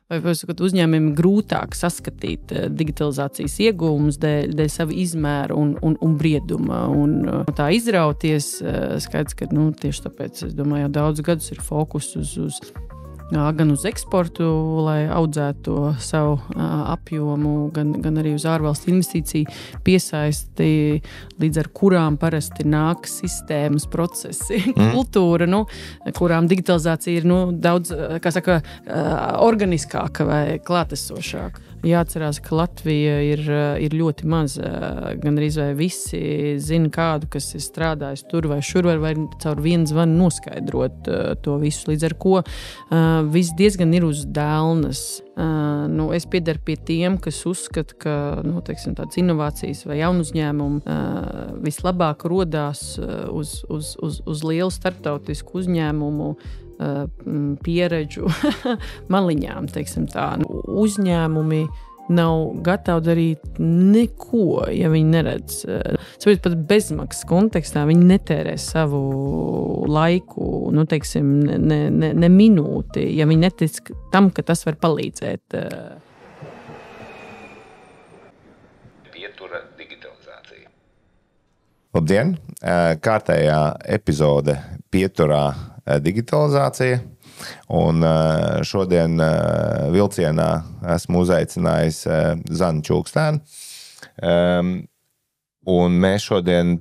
vai uzņēmumiem grūtāk saskatīt digitalizācijas iegūmus dēļ savu izmēru un brieduma. Un tā izrauties, skaidrs, ka tieši tāpēc, es domāju, jau daudz gadus ir fokus gan uz eksportu, lai audzētu savu apjomu, gan arī uz ārvalstu investīciju piesaisti, līdz ar kurām parasti nāk sistēmas procesi, kultūra, kurām digitalizācija ir daudz, organiskāka vai klātesošāka. Jāatcerās, ka Latvija ir ļoti maz, gan arī vai visi zina kādu, kas ir strādājis tur vai šur, vai caur vienu zvanu noskaidrot to visu, līdz ar ko viss diezgan ir uz dēlnas. Es piedaru pie tiem, kas uzskata, ka tādas inovācijas vai jaunu uzņēmumu vislabāk rodās uz lielu starptautisku uzņēmumu pieredžu maliņām, teiksim tā. Uzņēmumi nav gatavi darīt neko, ja viņi neredz. Saprāt, pat bezmaksas kontekstā viņi netērē savu laiku, ne minūti, ja viņi netic tam, ka tas var palīdzēt. Pietura digitalizācija. Labdien! Kārtējā epizode Pieturā digitalizācija. Un šodien vilcienā esmu uzaicinājis Zani Čulkstēnu. Un mēs šodien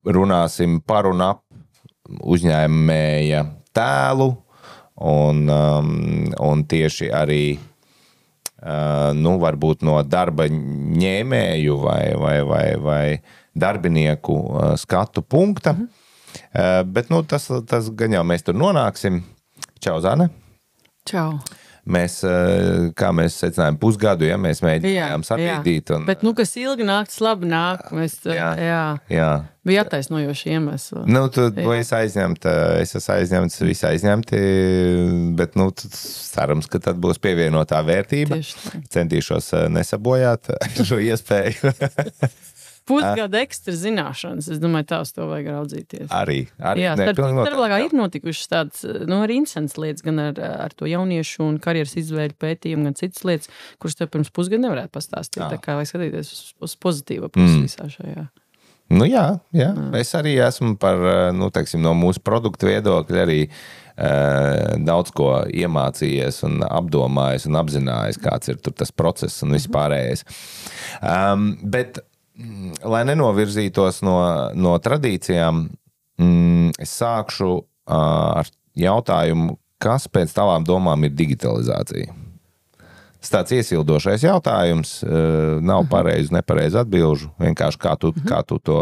runāsim par un ap uzņēmēja tēlu un tieši arī varbūt no darba ņēmēju vai darbinieku skatu punkta. Bet tas gan jau mēs tur nonāksim. Čau, Zane. Čau. Mēs, kā mēs secinājām, pusgadu, ja mēs mēģinājām sapīdīt. Bet, kas ilgi nāk, tas labi nāk. Jā. Bija attaisnojoši iemesli. Es esmu aizņemts, visi aizņemti, bet, cerams, ka tad būs pievienotā vērtība. Centīšos nesabojāt šo iespēju. Pusgada ekstra zināšanas, es domāju, tā uz to vajag raudzīties. Arī. Jā, starplākā ir notikušas tādas, arī interesantas lietas, gan ar to jauniešu un karjeras izvēļu pētījumu, gan citas lietas, kuras tev pirms pusgada nevarētu pastāstīt. Tā kā vajag skatīties uz pozitīvo pusi visā šajā. Jā. Es arī esmu par, no mūsu produktu viedokļa arī daudz ko iemācījies un apdomājis un apzinājis, kāds ir tur tas process un vispārējais. Bet lai nenovirzītos no tradīcijām, es sākšu ar jautājumu, kas pēc tavām domām ir digitalizācija? Tas tāds iesildošais jautājums, nav pareizi, nepareizi atbilžu, vienkārši kā tu to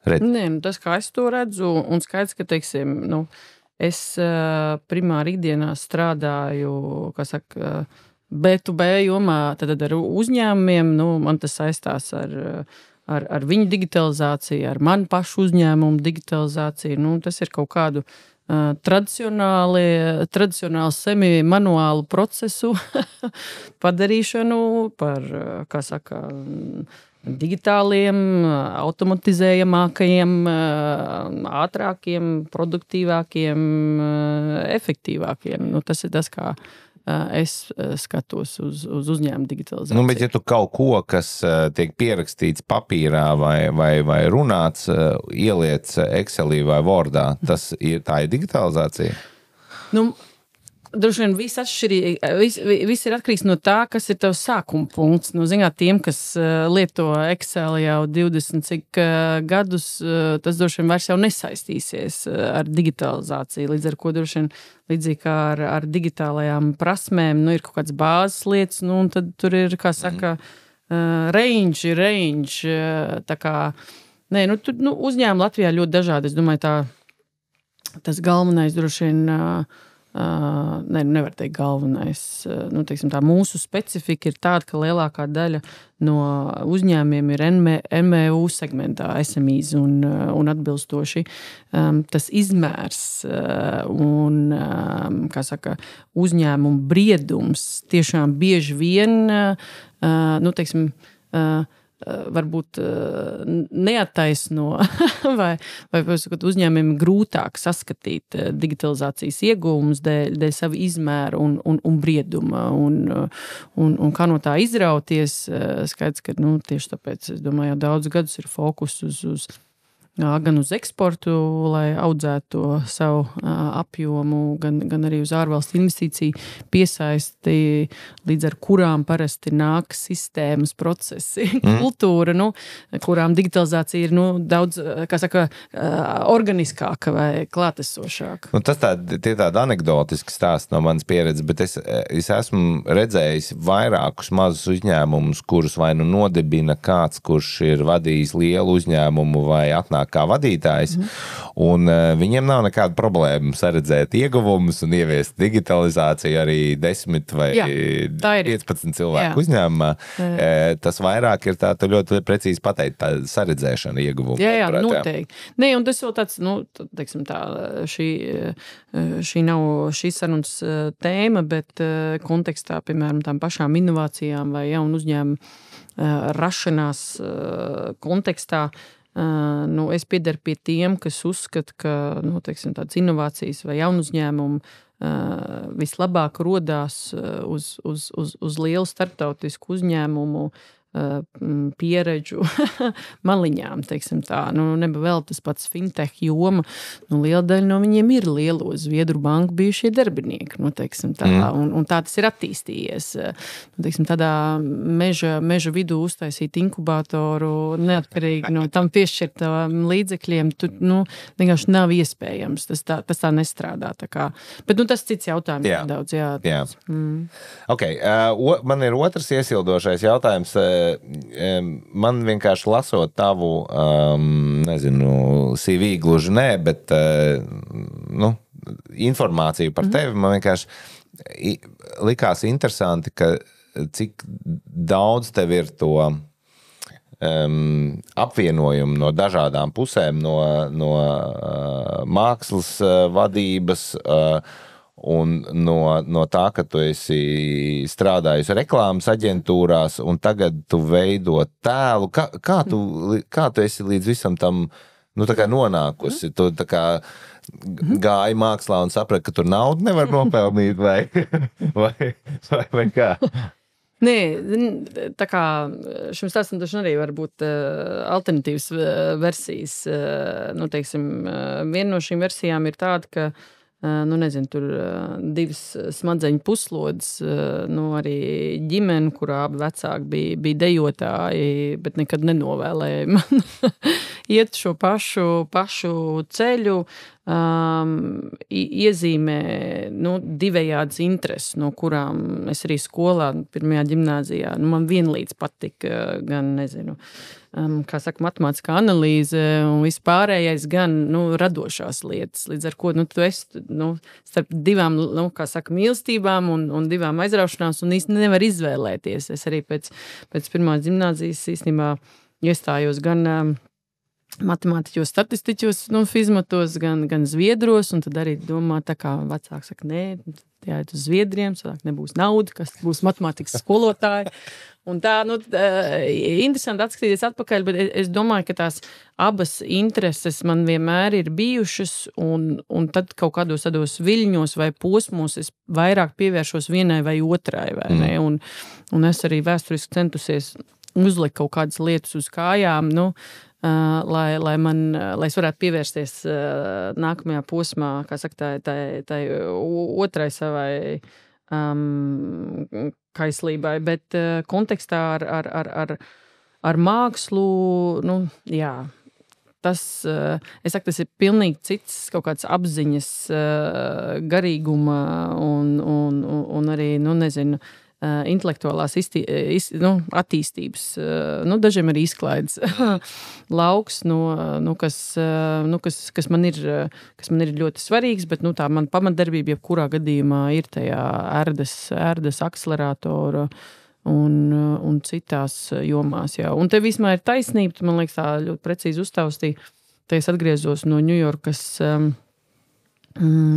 redzi? Tas, kā es to redzu, un skaidrs, ka, teiksim, es primāri ikdienā strādāju, B2B jomā, tad ar uzņēmumiem, man tas saistās ar viņu digitalizāciju, ar manu pašu uzņēmumu digitalizāciju. Tas ir kaut kādu tradicionālu semi-manuālu procesu padarīšanu par, digitāliem, automatizējamākajiem, ātrākiem, produktīvākiem, efektīvākiem. Tas ir tas, kā es skatos uz uzņēmumu digitalizāciju. Bet ja tu kaut ko, kas tiek pierakstīts papīrā vai runāts, ieliec Excelī vai Wordā, tā ir digitalizācija? Droši vien viss ir atkarīgs no tā, kas ir tavs sākuma punkts. Tiem, kas lieto Excel jau 20 cik gadus, tas droši vien vairs jau nesaistīsies ar digitalizāciju. Līdz ar ko droši vien līdzīgi kā ar digitālajām prasmēm, ir kaut kāds bāzes lietas, un tad tur ir, kā saka, range. Tā kā, tur uzņēmumi Latvijā ļoti dažādi. Es domāju, tas galvenais droši vien nevar teikt galvenais. Tā mūsu specifika ir tāda, ka lielākā daļa no uzņēmumiem ir MVU segmentā, SMEs un atbilstoši. Tas izmērs un, kā saka, uzņēmumu briedums tiešām bieži vien, varbūt neattaisno vai uzņēmumiem grūtāk saskatīt digitalizācijas iegūmus dēļ savu izmēru un brieduma un kā no tā izrauties. Skaidrs, ka tieši tāpēc, es domāju, jau daudz gadus ir fokus gan uz eksportu, lai audzētu savu apjomu, gan arī uz ārvalstu investīciju piesaisti, līdz ar kurām parasti nāk sistēmas procesi, kultūra, kurām digitalizācija ir daudz, kā saka, organiskāka vai klātesošāka. Tie tādi anekdotiski stāsti no manas pieredzes, bet es esmu redzējis vairākus mazus uzņēmumus, kurus vai nodibina kāds, kurš ir vadījis lielu uzņēmumu vai atnāk kā vadītājs, un viņiem nav nekāda problēma saredzēt ieguvumus un ieviest digitalizāciju arī 10 vai 15 cilvēku uzņēmumā. Tas vairāk ir tā, tu ļoti precīzi pateikt, tā saredzēšana ieguvumu. Jā, noteikti. Nē, un tas vēl tāds, teiksim tā, šī nav šīs sarunas tēma, bet kontekstā, piemēram, tām pašām inovācijām vai jaunu uzņēmumu rašanās kontekstā, es piederu pie tiem, kas uzskata, ka teiksim, tādas inovācijas vai jaunu uzņēmumu vislabāk rodās uz lielu starptautisku uzņēmumu pieredžu maliņām, teiksim tā. Neba vēl tas pats fintech joma. Liela daļa no viņiem ir lielo Zviedru banku bijušie darbinieki, teiksim tā. Un tā tas ir attīstījies. Teiksim, tādā meža vidū uztaisīt inkubātoru neatkarīgi no tam piešķirtām līdzekļiem, vienkārši nav iespējams. Tas tā nestrādā. Tā kā. Bet tas cits jautājums daudz. Jā. Okay. Man ir otrs iesildošais jautājums. Man vienkārši lasot tavu, CV gluži nē, bet informāciju par tevi, man vienkārši likās interesanti, ka cik daudz tev ir to apvienojumu no dažādām pusēm, no mākslas vadības, un no tā, ka tu esi strādājusi reklāmas aģentūrās un tagad tu veido tēlu. Kā tu esi līdz visam tam tā kā nonākusi? Tu tā kā gāji mākslā un saprati, ka tur naudu nevar nopelnīt vai kā? Nē, tā kā šim stāstam taču arī var būt alternatīvas versijas. Teiksim, viena no šīm versijām ir tāda, ka tur 2 smadzeņu puslodes, arī ģimene, kurā abi vecāki bija dejotāji, bet nekad nenovēlēja man iet šo pašu ceļu, iezīmē divējādas intereses, no kurām es arī skolā, pirmajā ģimnāzijā, man vienlīdz patika gan, kā saka, matemātiskā analīze un vispārējais gan, radošās lietas, līdz ar ko, tu esi, starp divām, kā saka, mīlestībām un divām aizraušanās un īsti nevar izvēlēties. Es arī pēc pirmās ģimnāzijas īstenībā iestājos gan matemātiķos, statistiķos, fizmatos, gan zviedros, un tad arī domā, tā kā vecāki saka, nē, jāiet uz Zviedriem, sadāk nebūs nauda, kas būs matemātikas skolotāji. Un tā, interesanti atskatīties atpakaļ, bet es domāju, ka tās abas intereses man vienmēr ir bijušas, un tad kaut kādos tādos viļņos vai posmos es vairāk pievēršos vienai vai otrai, vai ne? Un es arī vēsturiski centusies uzlikt kaut kādas lietas uz kājām, lai es varētu pievērsties nākamajā posmā, kā saka, tai otrai savai kaislībai, bet kontekstā ar mākslu, tas, es saku, tas ir pilnīgi cits kaut kāds apziņas, garīguma un arī, intelektuālās attīstības, dažiem arī izklaides lauks, kas man ir ļoti svarīgs, bet tā man pamatdarbība jebkurā gadījumā ir tajā ērdas akceleratora un citās jomās. Jā. Un te vismā ir taisnība, man liekas tā ļoti precīzi uztaustīja. Te es atgriezos no Ņujorkas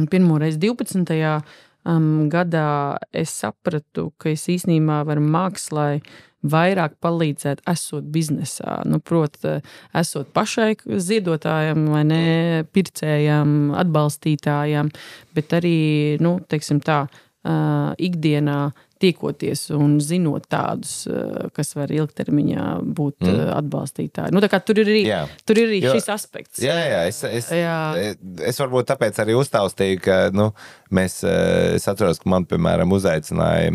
pirmoreiz 12. gadā es sapratu, ka es īstenībā varu mākslai vairāk palīdzēt, esot biznesā. Proti, esot pašai ziedotājam vai ne, pircējam, atbalstītājam, bet arī, teiksim tā, ikdienā tiekoties un zinot tādus, kas var ilgtermiņā būt atbalstītāji. Tā kā tur ir arī šis aspekts. Jā, es varbūt tāpēc arī uztaustīju, ka, es atceros, ka man, piemēram, uzaicināja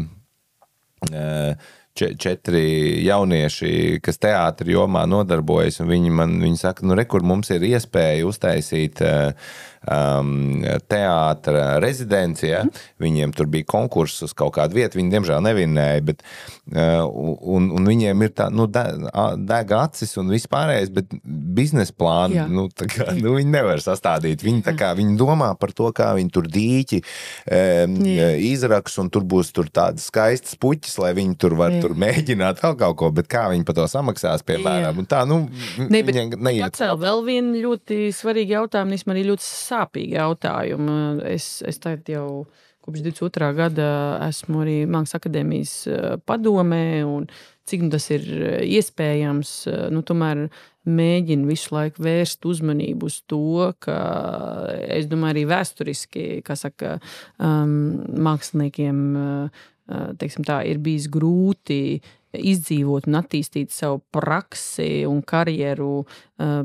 4 jaunieši, kas teātri jomā nodarbojas, un viņi saka, kur mums ir iespēja uztaisīt teātra rezidencija. Viņiem tur bija konkurss uz kaut kādu vietu, viņi diemžēl nevinēja, bet un viņiem ir tā, deg acis un vispārējais, bet biznesa plānu, viņi nevar sastādīt. Viņi domā par to, kā viņi tur dīķi izraks, un tur būs tādas skaistas puķis, lai viņi tur var tur mēģināt vēl kaut ko, bet kā viņi par to samaksās, piemēram. Un tā, pacēl vēl vienu ļoti svarīgu jautājumu, arī ļoti sāpīgi jautājumi. Es tagad jau kopš 22. gada esmu arī Mākslas akadēmijas padomē, un cik tas ir iespējams, tomēr mēģinu visu laiku vērst uzmanību uz to, ka es domāju arī vēsturiski, kā saka, māksliniekiem, teiksim tā, ir bijis grūti izdzīvot un attīstīt savu praksi un karjeru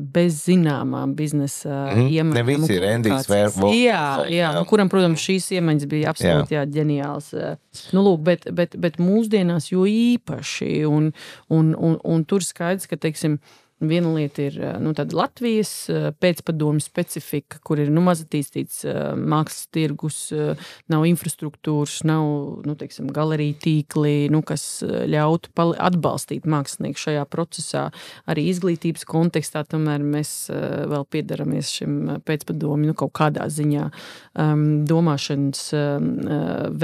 bez zināmām biznesa iemaņām. Ne visi ir Endijs Vērvo. Jā, kuram, protams, šīs iemaņas bija absolūti ģeniāls. Bet mūsdienās jo īpaši, un tur skaidrs, ka, teiksim, viena lieta ir tāda Latvijas pēcpadomju specifika, kur ir mazatīstīts mākslas tirgus, nav infrastruktūras, nav teiksim, galeriju tīkli, kas ļautu atbalstīt mākslinieku šajā procesā. Arī izglītības kontekstā tomēr mēs vēl piedaramies šim pēcpadomju kaut kādā ziņā domāšanas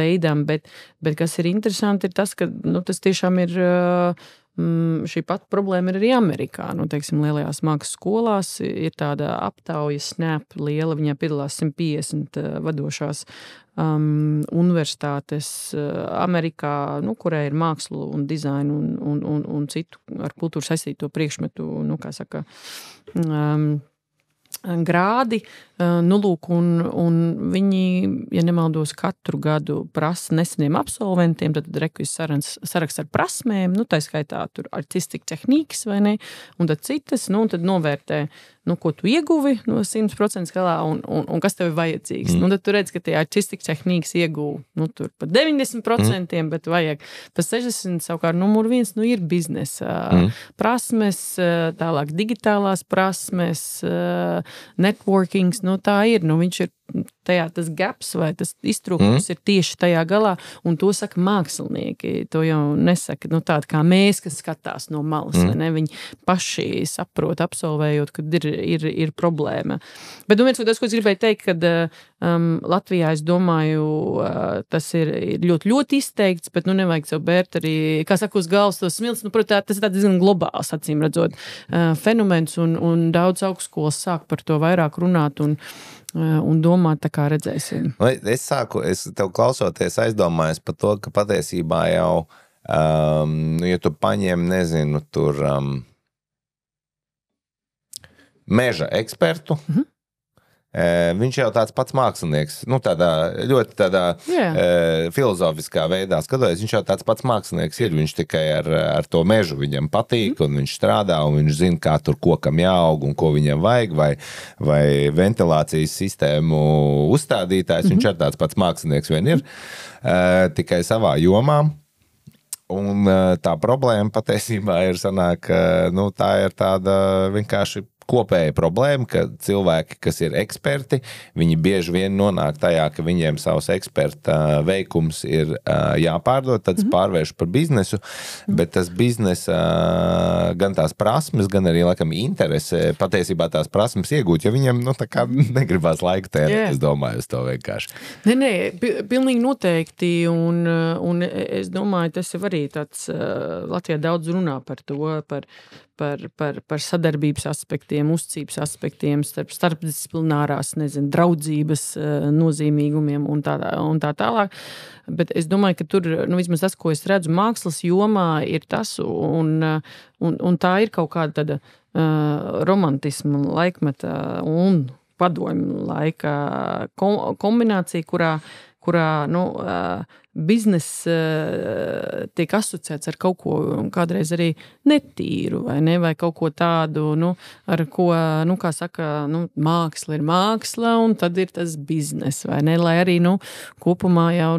veidam, bet kas ir interesanti, ir tas, ka tas tiešām ir šī pat problēma ir arī Amerikā. Teiksim, lielajās mākslas skolās ir tāda aptauja SNAP liela, viņā piedalās 150 vadošās universitātes Amerikā, kurai ir mākslu un dizainu un citu ar kultūru saistīto priekšmetu, kā saka, grādi, un viņi, ja nemaldos, katru gadu prasa neseniem absolventiem, tad reku saraksts ar prasmēm, tā skaitā tur artistic techniques, vai ne, un tad citas, un tad novērtē, ko tu ieguvi no 100% skalā un kas tev ir vajadzīgs. Tad tu redz, ka tie artistic techniques ieguvi, tur pa 90%, bet vajag pa 60%, savukārt numur 1, ir biznesa prasmes, tālāk digitālās prasmes, networkings, tā ir, viņš ir tajā tas gaps vai tas iztrūkums ir tieši tajā galā, un to saka mākslinieki, to jau nesaka, tādi kā mēs, kas skatās no malas, vai ne, viņi paši saprot, absolvējot, kad ir problēma. Bet, viens, ko es gribēju teikt, kad Latvijā, es domāju, tas ir ļoti, ļoti izteikts, bet, nevajag sev bērt arī, kā saka, uz galvas tos smilts, protams, tas ir tāds diezgan globāls, acīm redzot, fenomens, un daudz augstskolas sāk par to vairāk runāt, un domāt, tā kā redzēsim. Es tev klausoties aizdomājos par to, ka patiesībā jau, ja tu paņem, nezinu, tur meža ekspertu, viņš jau tāds pats mākslinieks, ļoti filozofiskā veidā skatoties, viņš jau tāds pats mākslinieks ir, viņš tikai ar to mežu viņam patīk, un viņš strādā, un viņš zina, kā tur kokam jāaug, un ko viņam vajag, vai ventilācijas sistēmu uzstādītājs, viņš ar tāds pats mākslinieks vien ir, tikai savā jomā. Un tā problēma patiesībā ir sanāk, tā ir tāda vienkārši kopēja problēma, ka cilvēki, kas ir eksperti, viņi bieži vien nonāk tajā, ka viņiem savs eksperta veikums ir jāpārdod, tad pārvērš par biznesu, bet tas biznesa gan tās prasmes, gan arī, laikam, interese patiesībā tās prasmes iegūt, jo viņiem, tā kā negribās laiku tērēt, es domāju uz to vienkārši. Nē, pilnīgi noteikti, un es domāju, tas ir arī tāds, Latvijā daudz runā par to, par sadarbības aspektiem, uzticības aspektiem, starpdisciplinārās, draudzības nozīmīgumiem un tā tālāk. Bet es domāju, ka tur, vismaz tas, ko es redzu mākslas jomā, ir tas, un tā ir kaut kāda tāda romantisma laikmeta un padomju laika kombinācija, kurā bizness tiek asociēts ar kaut ko kādreiz arī netīru, vai kaut ko tādu, ar ko, kā saka, māksla ir māksla, un tad ir tas bizness, vai ne, lai arī, kopumā jau,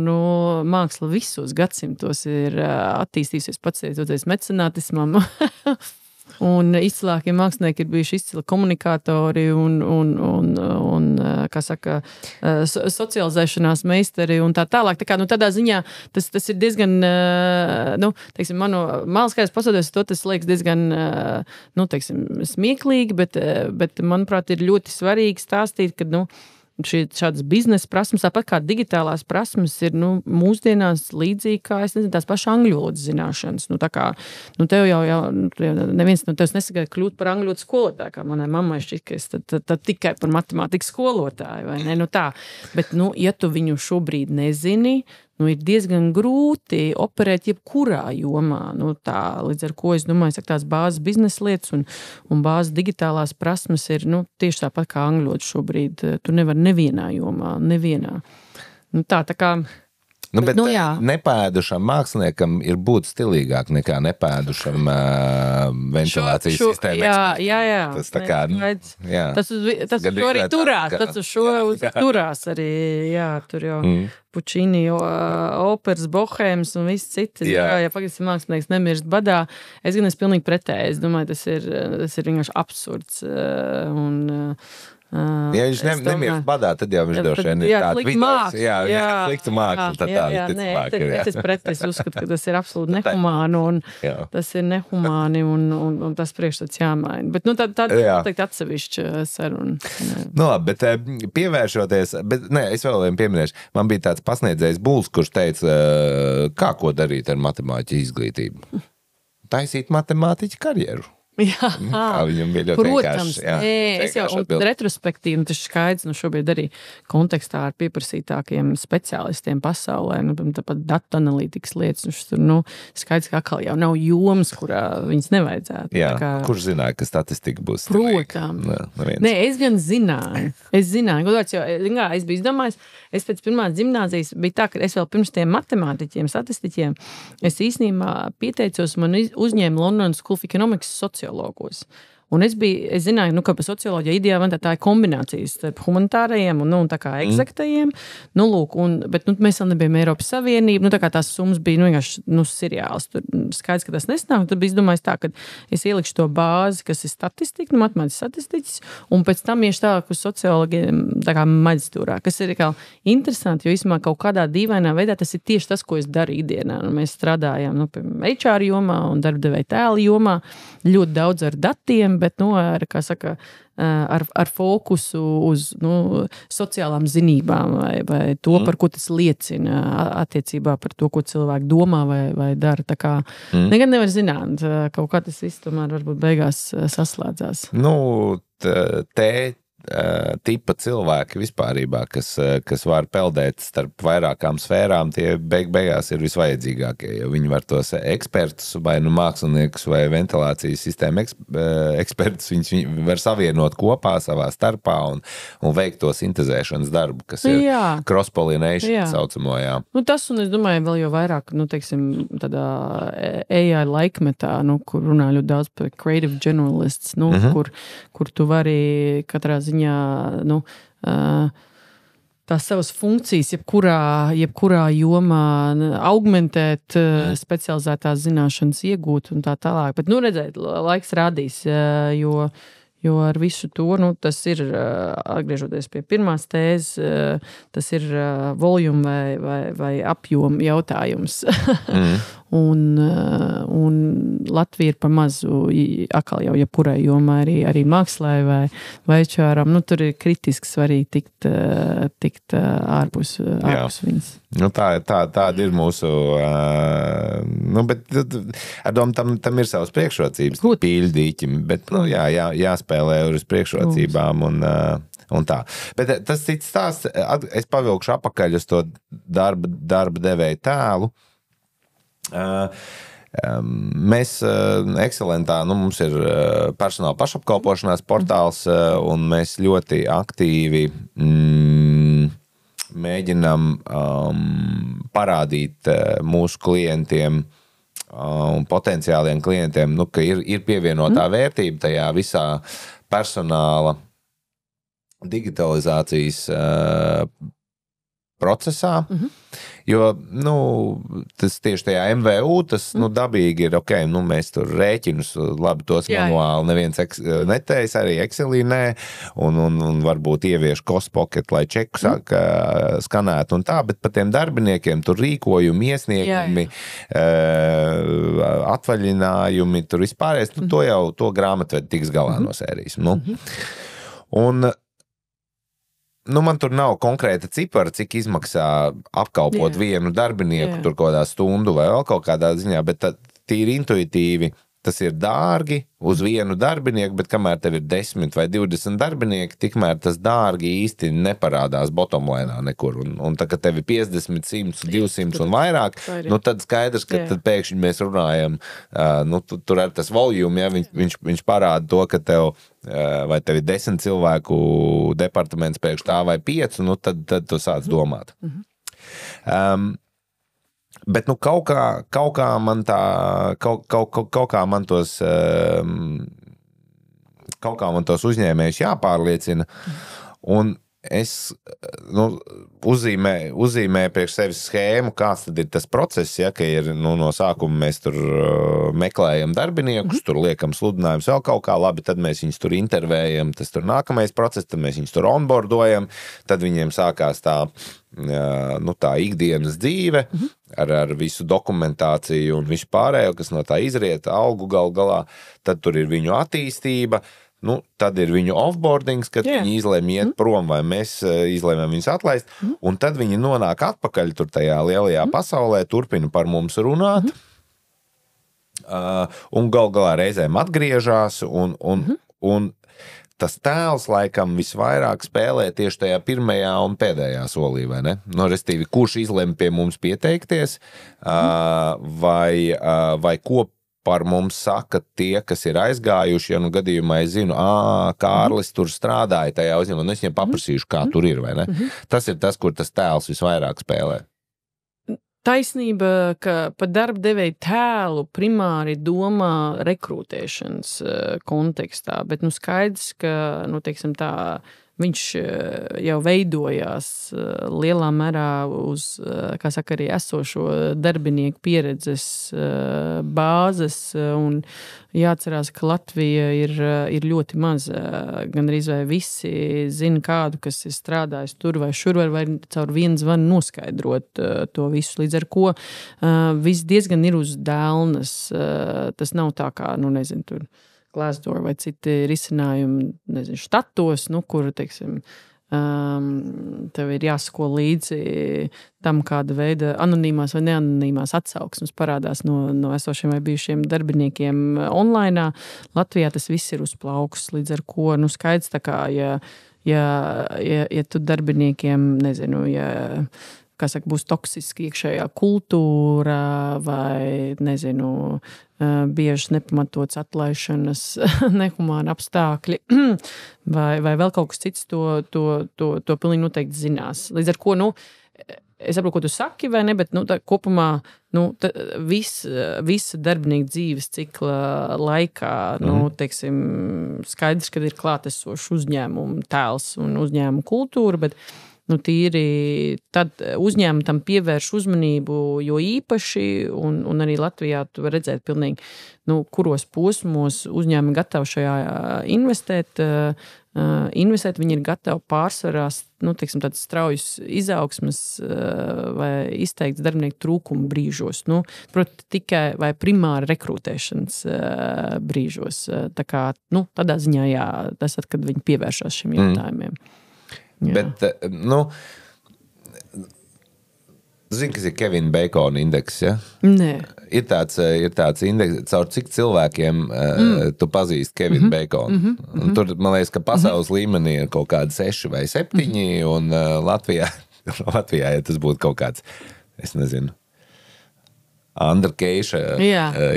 māksla visos gadsimtos ir attīstījusies pateicoties mecenātismam, un izcilākie mākslinieki ir bijuši izcili komunikātori un kā saka, socializēšanās meistari un tā tālāk. Tā kā, tādā ziņā tas ir diezgan, teiksim, manu māliskajās pasaudēs to tas liekas diezgan, teiksim, smieklīgi, bet manuprāt, ir ļoti svarīgi stāstīt, ka, šādas biznesa prasmes, tāpat kā digitālās prasmes, ir mūsdienās līdzīgi kā, tās pašas angļu valodas zināšanas. Tā kā, tev jau neviens no tevis nesagaida kļūt par angļu valodas skolotāju, kā manai mammai šķiet, ka es tad tikai par matemātikas skolotāju, vai ne? Tā. Bet, ja tu viņu šobrīd nezini, ir diezgan grūti operēt jebkurā jomā. Tā, līdz ar ko es domāju, tās bāzes biznesa lietas un bāzes digitālās prasmes ir tieši tāpat kā angļu valoda šobrīd. Tu nevari nevienā jomā, nevienā. Tā kā... Bet nepēdušam māksliniekam ir būt stilīgāk nekā nepēdušam ventilācijas sistēmu. Jā. Tas tā kā, tas šo arī turās, tas uz šo turās arī, tur jau Pučini, operas, bohēmas un viss citi. Ja pagaidzi mākslinieks nemirst badā, es gan esmu pilnīgi pretēji. Es domāju, tas ir vienkārši absurds un... Ja viņš nemirst badā, tad jau viņš droši vien ir tāds vidējs. Sliktu mākslu, tad tā visticamāk ir. Es uzskatu, ka tas ir absolūti nehumāni un tas ir nehumāni un tas priekšstats jāmaina. Bet tā teikt atsevišķa saruna. Labi, bet pievēršoties, es vēl vien pieminēšu, man bija tāds pasniedzējs Buls, kurš teica, kā ko darīt ar matemātiķu izglītību. Taisīt matemātiķu karjeru. Jā, viņam bija ļoti protams, es jau retrospektīvi, tas skaidrs, šobrīd arī kontekstā ar pieprasītākiem speciālistiem pasaulē, tāpat datu analītikas lietas, tur, skaidrs, ka atkal jau nav jomas, kurā viņas nevajadzētu. Jā, kurš zināja, ka statistika būs protams. Nē, es gan zināju. Es biju izdomājis, es pēc pirmās gimnāzijas bija tā, ka es vēl pirms tiem matemātiķiem, statistiķiem, es īstenībā pieteicos, man uzņēma London School of Economics sociologos. Un es zināju, ka par socioloģiju ideāli tā ir kombinācijas starp humanitārajiem un tā kā eksaktajiem. Bet mēs vēl nebijām Eiropas Savienība. Tā kā tās summas bija vienkārši seriāls. Tur skaidrs, ka tas nesnāk. Tad bija izdomājis tā, ka es ielikšu to bāzi, kas ir statistika, matemātikas statistiķis, un pēc tam iešu tālāk uz sociologiem tā kā maģistrūrā, kas ir kā interesanti, jo īstenībā kaut kādā dīvainā veidā tas ir tieši tas, ko es daru ikdienā. Mēs strādājām HR jomā un darbdevēja tēla jomā ļoti daudz ar datiem, bet, kā saka, ar fokusu uz sociālām zinībām vai to, par ko tas liecina attiecībā par to, ko cilvēki domā vai dara. Tā kā nekad nevar zināt, kaut kā tas viss tomēr varbūt beigās saslēdzās. Tipa cilvēki vispārībā, kas var peldēt starp vairākām sfērām, tie beigās ir visvajadzīgākie, jo viņi var tos ekspertus, vai māksliniekus, vai ventilācijas sistēmu ekspertus, viņi var savienot kopā savā starpā un veikt to sintezēšanas darbu, kas ir cross-pollination saucamo, Tas, un es domāju, vēl jau vairāk, teiksim, tādā AI laikmetā, kur runā ļoti daudz par creative generalists, kur tu vari katrā ziņā tās savas funkcijas jebkurā jomā augmentēt, specializētās zināšanas iegūt un tā tālāk. Bet, redzēt, laiks rādīs, jo ar visu to, tas ir, atgriežoties pie pirmās tēzes, tas ir volume vai apjoma jautājums. un Latvija ir pa mazu atkal jau jebkurai jomā arī mākslai vai čārām. Nu, tur ir kritiski svarīgi tikt ārpus viņas. Nu, tāda ir mūsu, bet ar domu tam ir savas priekšrocības, pīļdīķim, bet, jāspēlē uz priekšrocībām un tā. Bet tas cits stāsts, es pavilkšu apakaļ uz to darba devēja tēlu. Mēs Excelentā, mums ir personāla pašapkalpošanās portāls, un mēs ļoti aktīvi mēģinam parādīt mūsu klientiem un potenciāliem klientiem, ka ir pievienotā vērtība tajā visā personāla digitalizācijas procesā, jo, tas tieši tajā MVU, tas, dabīgi ir, mēs tur rēķinus, labi, tos manuāli neviens netējas, arī Excelī nē, un varbūt ievieš cost pocket, lai čeku skanētu un tā, bet par tiem darbiniekiem tur rīkojumi, iesniegumi, atvaļinājumi, tur vispārējais, to grāmatvedi tiks galā no sērijas. Man tur nav konkrēta cipara, cik izmaksā apkalpot vienu darbinieku tur kaut kādā stundu vai vēl kaut kādā ziņā, bet tīri intuitīvi tas ir dārgi uz vienu darbinieku, bet kamēr tev ir 10 vai 20 darbinieki, tikmēr tas dārgi īsti neparādās bottomlainā nekur. Un tā, ka tev ir 50, 100, 200 un vairāk, tad skaidrs, ka tad pēkšņi mēs runājam, tur ar tas volume, viņš parāda to, ka tev vai tev ir 10 cilvēku departaments pēkšņi tā vai 5, tad tu sāc domāt. Bet kaut kā man tā kaut kā man tos uzņēmējus jāpārliecina, un es uzzīmēju priekš sevis schēmu, kāds tad ir tas process, ka ir no sākuma mēs tur meklējam darbiniekus, tur liekam sludinājumus vēl kaut kā, labi, tad mēs viņus tur intervējam, tas tur nākamais process, tad mēs viņus tur onboardojam, tad viņiem sākās tā ikdienas dzīve ar visu dokumentāciju un visu pārējo, kas no tā izriet, algu galā, tad tur ir viņu attīstība, tad ir viņu offboardings, kad viņi izlēma iet prom, vai mēs izlēmām viņus atlaist, un tad viņi nonāk atpakaļ tur tajā lielajā pasaulē, turpina par mums runāt, un galā reizēm atgriežās, un tas tēls laikam visvairāk spēlē tieši tajā pirmajā un pēdējā solī, vai ne? Restīvi, kurš izlem pie mums pieteikties, vai ko par mums saka tie, kas ir aizgājuši, ja gadījumā es zinu, Kārlis tur strādāja tajā uzņēmumā, un es viņam paprasīšu, kā tur ir, vai ne? Tas ir tas, kur tas tēls visvairāk spēlē. Taisnība, ka par darba devēju tēlu primāri domā rekrutēšanas kontekstā, bet skaidrs, ka, teiksim tā, viņš jau veidojās lielā mērā uz, kā saka, arī esošo darbinieku pieredzes bāzes, un jāatcerās, ka Latvija ir ļoti maz, gandrīz vai visi zina kādu, kas ir strādājis tur vai šur, vai caur vienu zvanu noskaidrot to visu, līdz ar ko viss diezgan ir uz dēlnas, tas nav tā kā, nezinu, tur Glassdoor vai citi risinājumi, nezinu, štatos, kur, teiksim, tev ir jāsako līdzi tam, kāda veida anonīmās vai neanonīmās atsauksmes parādās no esošiem vai bijušiem darbiniekiem online. Latvijā tas viss ir uz plauks, līdz ar ko, skaidrs tā kā, ja tu darbiniekiem, nezinu, kā saka, būs toksiski iekšējā kultūra vai, nezinu, bieži nepamatots atlaišanas, nehumāni apstākļi vai vēl kaut kas cits, to pilnīgi noteikti zinās. Līdz ar ko, es saprotu, ko tu saki, vai ne, bet kopumā visa darbinieku dzīves cikla laikā, teiksim, skaidrs, ka ir klātesošs uzņēmumu tēls un uzņēmumu kultūra, bet tīri tad uzņēmumi tam pievērš uzmanību, jo īpaši, un arī Latvijā tu var redzēt pilnīgi, kuros posmos uzņēmumi gatavi šajā investēt, viņi ir gatavi pārsvarās, tādas straujas izaugsmes vai izteikts darbinieku trūkuma brīžos, proti tikai vai primāri rekrutēšanas brīžos. Tā kā, tādā ziņā, jā, tas kad viņi pievēršās šiem jautājumiem. Jā. Bet, zini, kas ir Kevina Bacona indeks, ja? Nē. Ir tāds indeks, caur cik cilvēkiem tu pazīsti Kevinu Baconu. Tur, man liekas, ka pasaules līmenī ir kaut kādi 6 vai 7, un Latvijā, ja tas būtu kaut kāds, es nezinu, Andra Keiša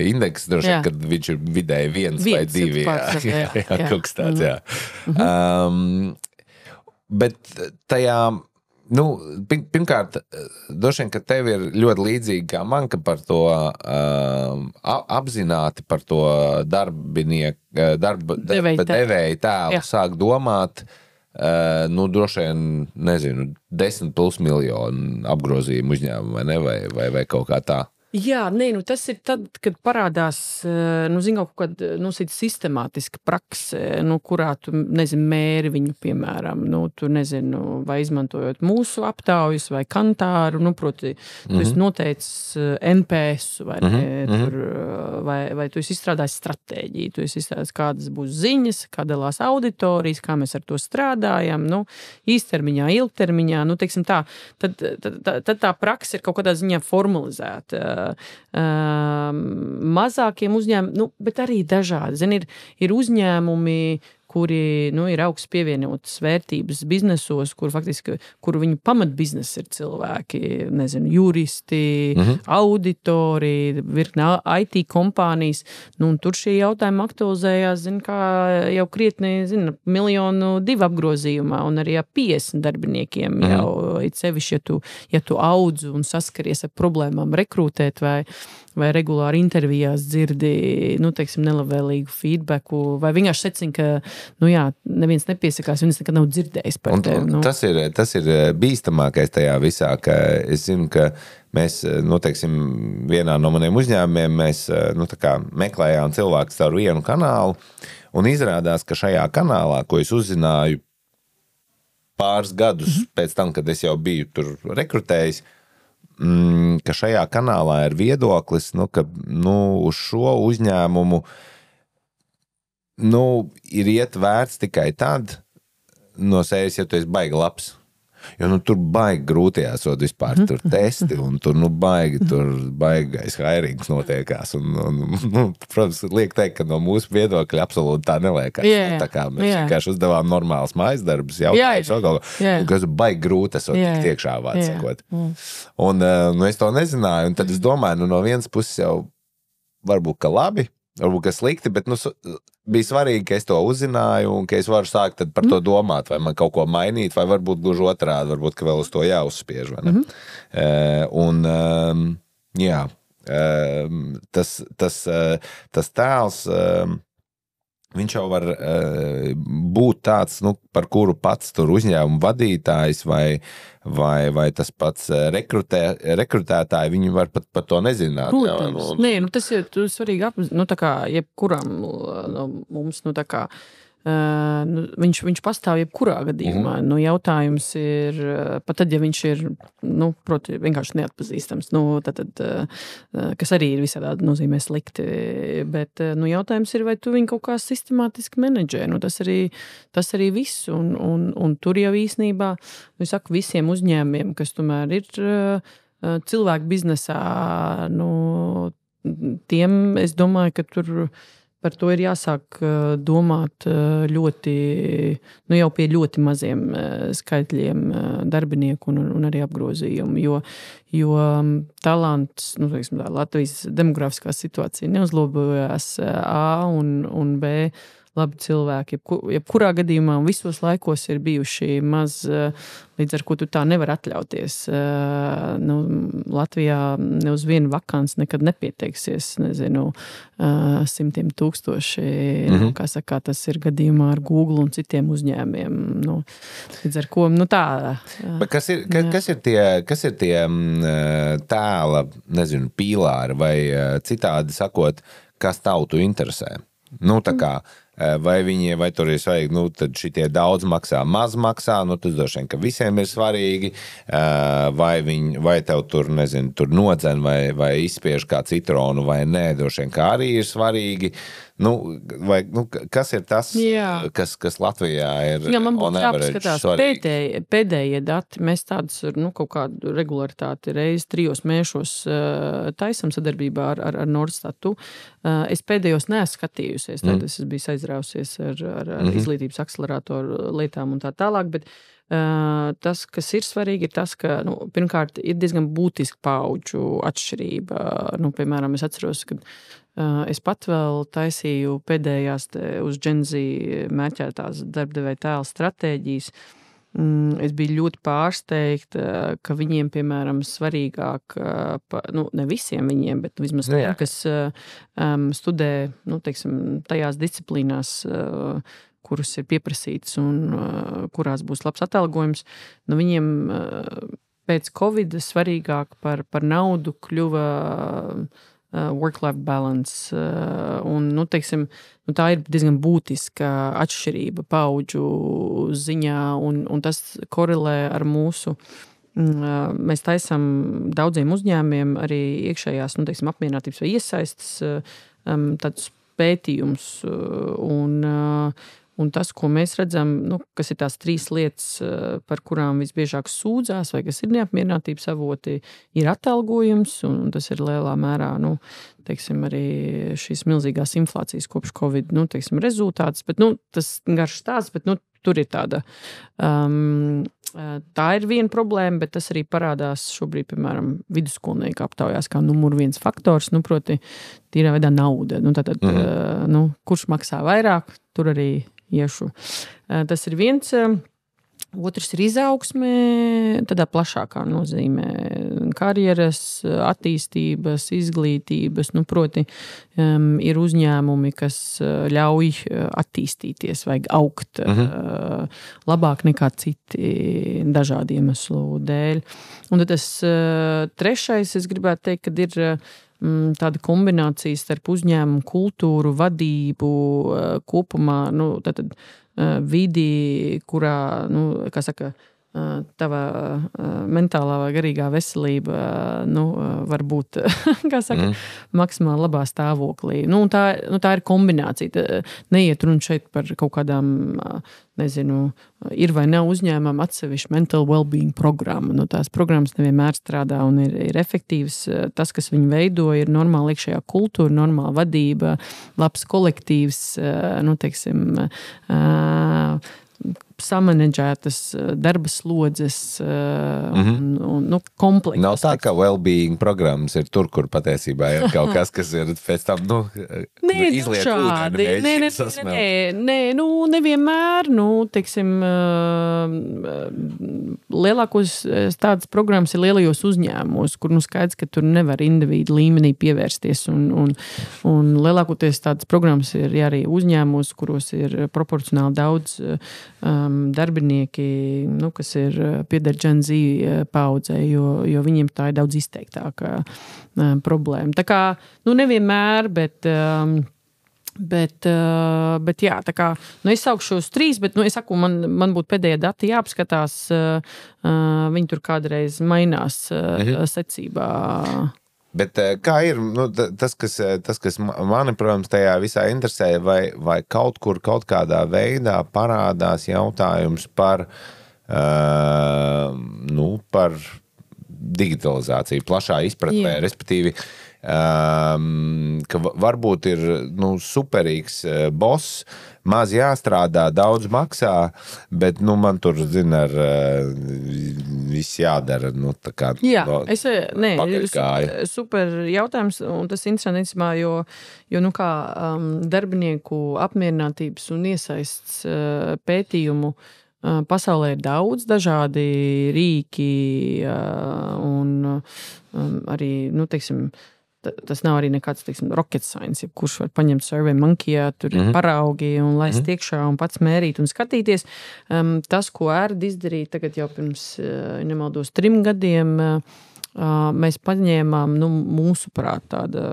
indeks, droši, kad viņš ir vidēji 1 vai 2. Jā, kaut kas tāds, jā. Bet tajā, pirmkārt, droši vien, ka tev ir ļoti līdzīgi kā man, ka par to apzināti par to devēju tēlu sāk domāt, droši vien, nezinu, 10+ miljonu apgrozījumu uzņēmumu, vai ne, vai kaut kā tā. Jā, tas ir tad, kad parādās, kaut kāda, sistemātiska prakse, kurā tu, mēri viņu, piemēram, tu, vai izmantojot mūsu aptaujas vai kantāru, proti, tu esi noteicis NPS, vai ne, tur, vai tu esi izstrādājis stratēģiju, tu esi izstrādājis, kādas būs ziņas, kā dalās auditorijas, kā mēs ar to strādājam, īstermiņā, ilgtermiņā, teiksim tā, tad tā prakse ir kaut kādā ziņā formalizēta. Mazākiem uzņēmumiem, bet arī dažādi. Zini, ir uzņēmumi, kuri ir augsts pievienotas vērtības biznesos, kuru viņu pamatbiznesa ir cilvēki, juristi, auditori, virkne IT kompānijas. Un tur šie jautājumi aktualizējās, kā jau krietni, 1,2 miljonu apgrozījumā, un arī 50 darbiniekiem jau it sevišķi, ja tu audz un saskaries ar problēmām rekrutēt vai regulāri intervijās dzirdi, nelabvēlīgu feedbacku, vai vienkārši secina, ka neviens nepiesakās, viņas nekad nav dzirdējis par tevi. Tas ir bīstamākais tajā visā, ka es zinu, ka mēs, vienā no maniem uzņēmumiem mēs, meklējām cilvēkus ar vienu kanālu, un izrādās, ka šajā kanālā, ko es uzzināju pāris gadus pēc tam, kad es jau biju tur rekrutējis, ka šajā kanālā ir viedoklis, ka uz šo uzņēmumu ir iet vērts tikai tad no sērijas, ja tu esi baigi labs. Jo tur baigi grūti jāsot vispār tur testi, un tur baigais hairings notiekās. Protams, liek teikt, ka no mūsu viedokļa absolūti tā neliekas. Tā kā mēs vienkārši uzdevām normāls mājas darbus, jautājumus, kas baigi grūti esot tik tiekšā vārds sakot. Un es to nezināju, un tad es domāju, no vienas puses jau varbūt, ka labi, varbūt, ka slikti, bet bija svarīgi, ka es to uzzināju un ka es varu sākt tad par to domāt, vai man kaut ko mainīt, vai varbūt gluži otrādi, varbūt, ka vēl uz to jāuzspiež, vai ne? Tas tēls, viņš jau var būt tāds, par kuru pats tur uzņēmumu vadītājs vai tas pats rekrutētāji, viņi var pat par to nezināt. Protams. Tas ir svarīgi tā kā jebkuram no mums, tā kā viņš pastāv jebkurā gadījumā. Jautājums ir, pat tad, ja viņš ir, proti, vienkārši neatpazīstams, tad, kas arī ir visādā nozīmē slikti, bet, jautājums ir, vai tu viņu kaut kā sistemātiski menedžē. Tas arī viss, un tur jau īsnībā, es saku visiem uzņēmumiem, kas tomēr ir cilvēku biznesā, tiem, es domāju, ka tur par to ir jāsāk domāt ļoti, jau pie ļoti maziem skaitļiem darbinieku un arī apgrozījumu, jo talants, nu, teiksim, Latvijas demografiskā situācija neuzlabojās A un B. Labi cilvēki, jebkurā gadījumā visos laikos ir bijuši maz, līdz ar ko tu tā nevar atļauties. Nu, Latvijā ne uz vienu vakans nekad nepieteiksies, nezinu, 100 000, nu, kā saka, tas ir gadījumā ar Google un citiem uzņēmiem. Nu, līdz ar ko, nu tā. Bet kas ir tie tēla, nezinu, pīlāri vai citādi sakot, kas tautu interesē? Nu, tā kā, vai tur ir svarīgi, nu, tad šitie daudz maksā, maz maksā, nu, tas droši vien, ka visiem ir svarīgi, vai tev tur, nezinu, tur nodzen vai izspiež kā citronu vai nē, droši vien, ka arī ir svarīgi. Nu, vai, nu, kas ir tas, kas Latvijā ir man būtu jāpaskatās pēdējie dati. Mēs tādus, nu, kaut kādu regularitāti reizi 3 mēnešos taisam sadarbībā ar Norstatu. Es pēdējos neesmu skatījusies, tad es biju aizrausies ar izglītības akceleratoru lietām un tā tālāk, bet tas, kas ir svarīgi, ir tas, ka, nu, pirmkārt, ir diezgan būtiski paudžu atšķirība. Nu, piemēram, es atceros, ka es pat vēl taisīju pēdējās uz Gen Z mērķētās darbdevēja tēla stratēģijas. Es biju ļoti pārsteigta, ka viņiem, piemēram, svarīgāk, nu, ne visiem viņiem, bet vismaz tiem, kas studē, nu, teiksim, tajās disciplīnās, kuras ir pieprasītas un kurās būs labs atalgojums, nu, viņiem pēc Covid svarīgāk par naudu kļuva work-life balance. Un, nu, teiksim, nu, tā ir diezgan būtiska atšķirība paudžu ziņā, un tas korelē ar mūsu. Mēs taisam daudziem uzņēmumiem arī iekšējās, nu, teiksim, apmierinātības vai iesaistas tādus pētījumus. Un tas, ko mēs redzam, nu, kas ir tās 3 lietas, par kurām visbiežāk sūdzās, vai kas ir neapmierinātības avoti, ir atalgojums, un tas ir lielā mērā, nu, teiksim, arī šīs milzīgās inflācijas kopš Covid, nu, teiksim, rezultāts, bet, nu, tas garš stāsts, bet, nu, tur ir tāda, tā ir viena problēma, bet tas arī parādās šobrīd, piemēram, vidusskolnieku aptaujās kā numur 1 faktors, nu, proti, tīrā veidā nauda. Nu, tātad, nu, kurš maksā vairāk, tur arī iešu. Tas ir viens. Otrs ir izaugsme, tādā plašākā nozīmē karjeras, attīstības, izglītības. Nu, proti, ir uzņēmumi, kas ļauj attīstīties, vajag augt labāk nekā citi dažādu iemeslu dēļ. Un tad tas trešais, es gribētu teikt, kad ir tāda kombinācija starp uzņēmumu kultūru, vadību kopumā, nu, tad vidi, kurā, nu, kā saka, tava mentālā vai garīgā veselība, nu, var būt, kā saka, maksimāli labā stāvoklī. Nu, tā ir kombinācija. Neiet runa šeit par kaut kādām, nezinu, ir vai nav uzņēmumam atsevišķi mental well-being programma. Nu, tās programmas nevienmēr strādā un ir efektīvas. Tas, kas viņu veido, ir normāla iekšējā kultūra, normāla vadība, labs kolektīvs, nu, teiksim, samanedžētas darba slodzes un nu, komplekts. Nav tā, ka well-being programmas ir tur, kur patiesībā ir kaut kas, kas ir pēc tam, nu, izliet ūdeni. Nē, nu, nevienmēr, nu, teiksim, lielākos tādas programmas ir lielajos uzņēmumos, kur, nu, skaidrs, ka tur nevar individu līmenī pievērsties, un lielākoties tādas programmas ir arī uzņēmumos, kuros ir proporcionāli daudz darbinieki, nu, kas ir pieder Gen Z paudzei, jo viņiem tā ir daudz izteiktāka problēma. Tā kā, nu, nevienmēr, bet jā, tā kā, nu, es saukšu šos 3, bet, nu, es saku, man būtu pēdējie dati jāapskatās, viņi tur kādreiz mainās secībā. Bet kā ir, nu, tas, kas mani, protams, tajā visā interesē, vai kaut kur, kaut kādā veidā parādās jautājums par, nu, par digitalizācija plašā izpratnē, respektīvi, ka varbūt ir superīgs boss, maz jāstrādā, daudz maksā, bet man tur, ar viss jādara. Jā, super jautājums, un tas interesanti, jo darbinieku apmierinātības un iesaists pētījumu pasaulē ir daudz dažādi rīki un arī, teiksim, tas nav arī nekāds, teiksim, rocket science, kurš var paņemt SurveyMonkey'ā, tur ir paraugi un laist iekšā un pats mērīt un skatīties. Tas, ko ērti izdarīt tagad jau pirms, nemaldos, 3 gadiem, mēs paņēmām, mūsuprāt, tāda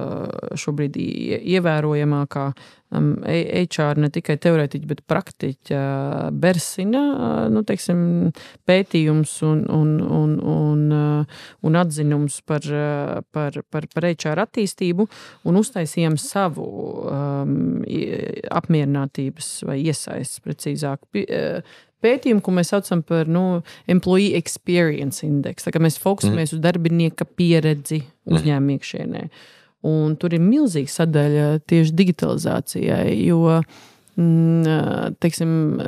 šobrīd ievērojamākā HR ne tikai teorētiķi, bet praktiķa Bersina, teiksim, pētījums un atzinums par HR attīstību un uztaisījām savu apmierinātības vai iesaists, precīzāk, pētījumu, ko mēs saucam par Employee Experience Index. Tā kā mēs fokusējamies uz darbinieka pieredzi uzņēmuma iekšienē. Un tur ir milzīga sadaļa tieši digitalizācijai, jo teiksim,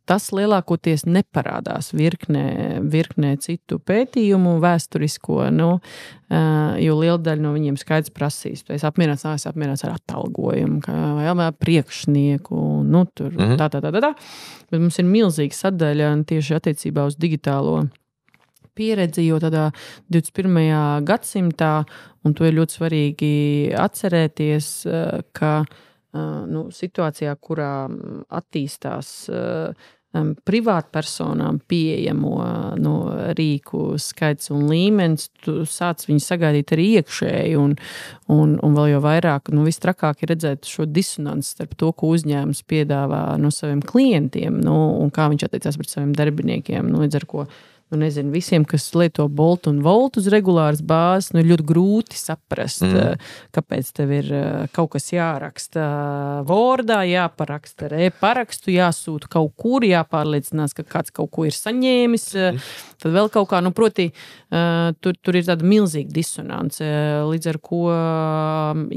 tas lielākoties neparādās virknē citu pētījumu vēsturisko, jo liela daļa no viņiem skaidrs prasīs. Es apmierināts ar atalgojumu, vai priekšnieku, tur tā. Bet mums ir milzīga sadaļa tieši attiecībā uz digitālo pieredzi, jo tādā 21. gadsimtā, un to ir ļoti svarīgi atcerēties, ka situācijā, kurā attīstās privātpersonām pieejamo rīku skaits un līmenis, tu sāc viņu sagaidīt arī iekšēji, un vēl jau vairāk, vistrakāk ir redzēt šo disonanci starp to, ko uzņēmums piedāvā saviem klientiem, un kā viņš attiecās pret saviem darbiniekiem, līdz ar ko visiem, kas lieto Bolt un Volt uz regulāras bāzes, ir ļoti grūti saprast, kāpēc tev ir kaut kas jāraksta Wordā, jāparaksta ar e-parakstu, jāsūta kaut kur, jāpārliecinās, ka kāds kaut ko ir saņēmis, tad vēl kaut kā, proti, tur ir tāda milzīga disonance, līdz ar ko,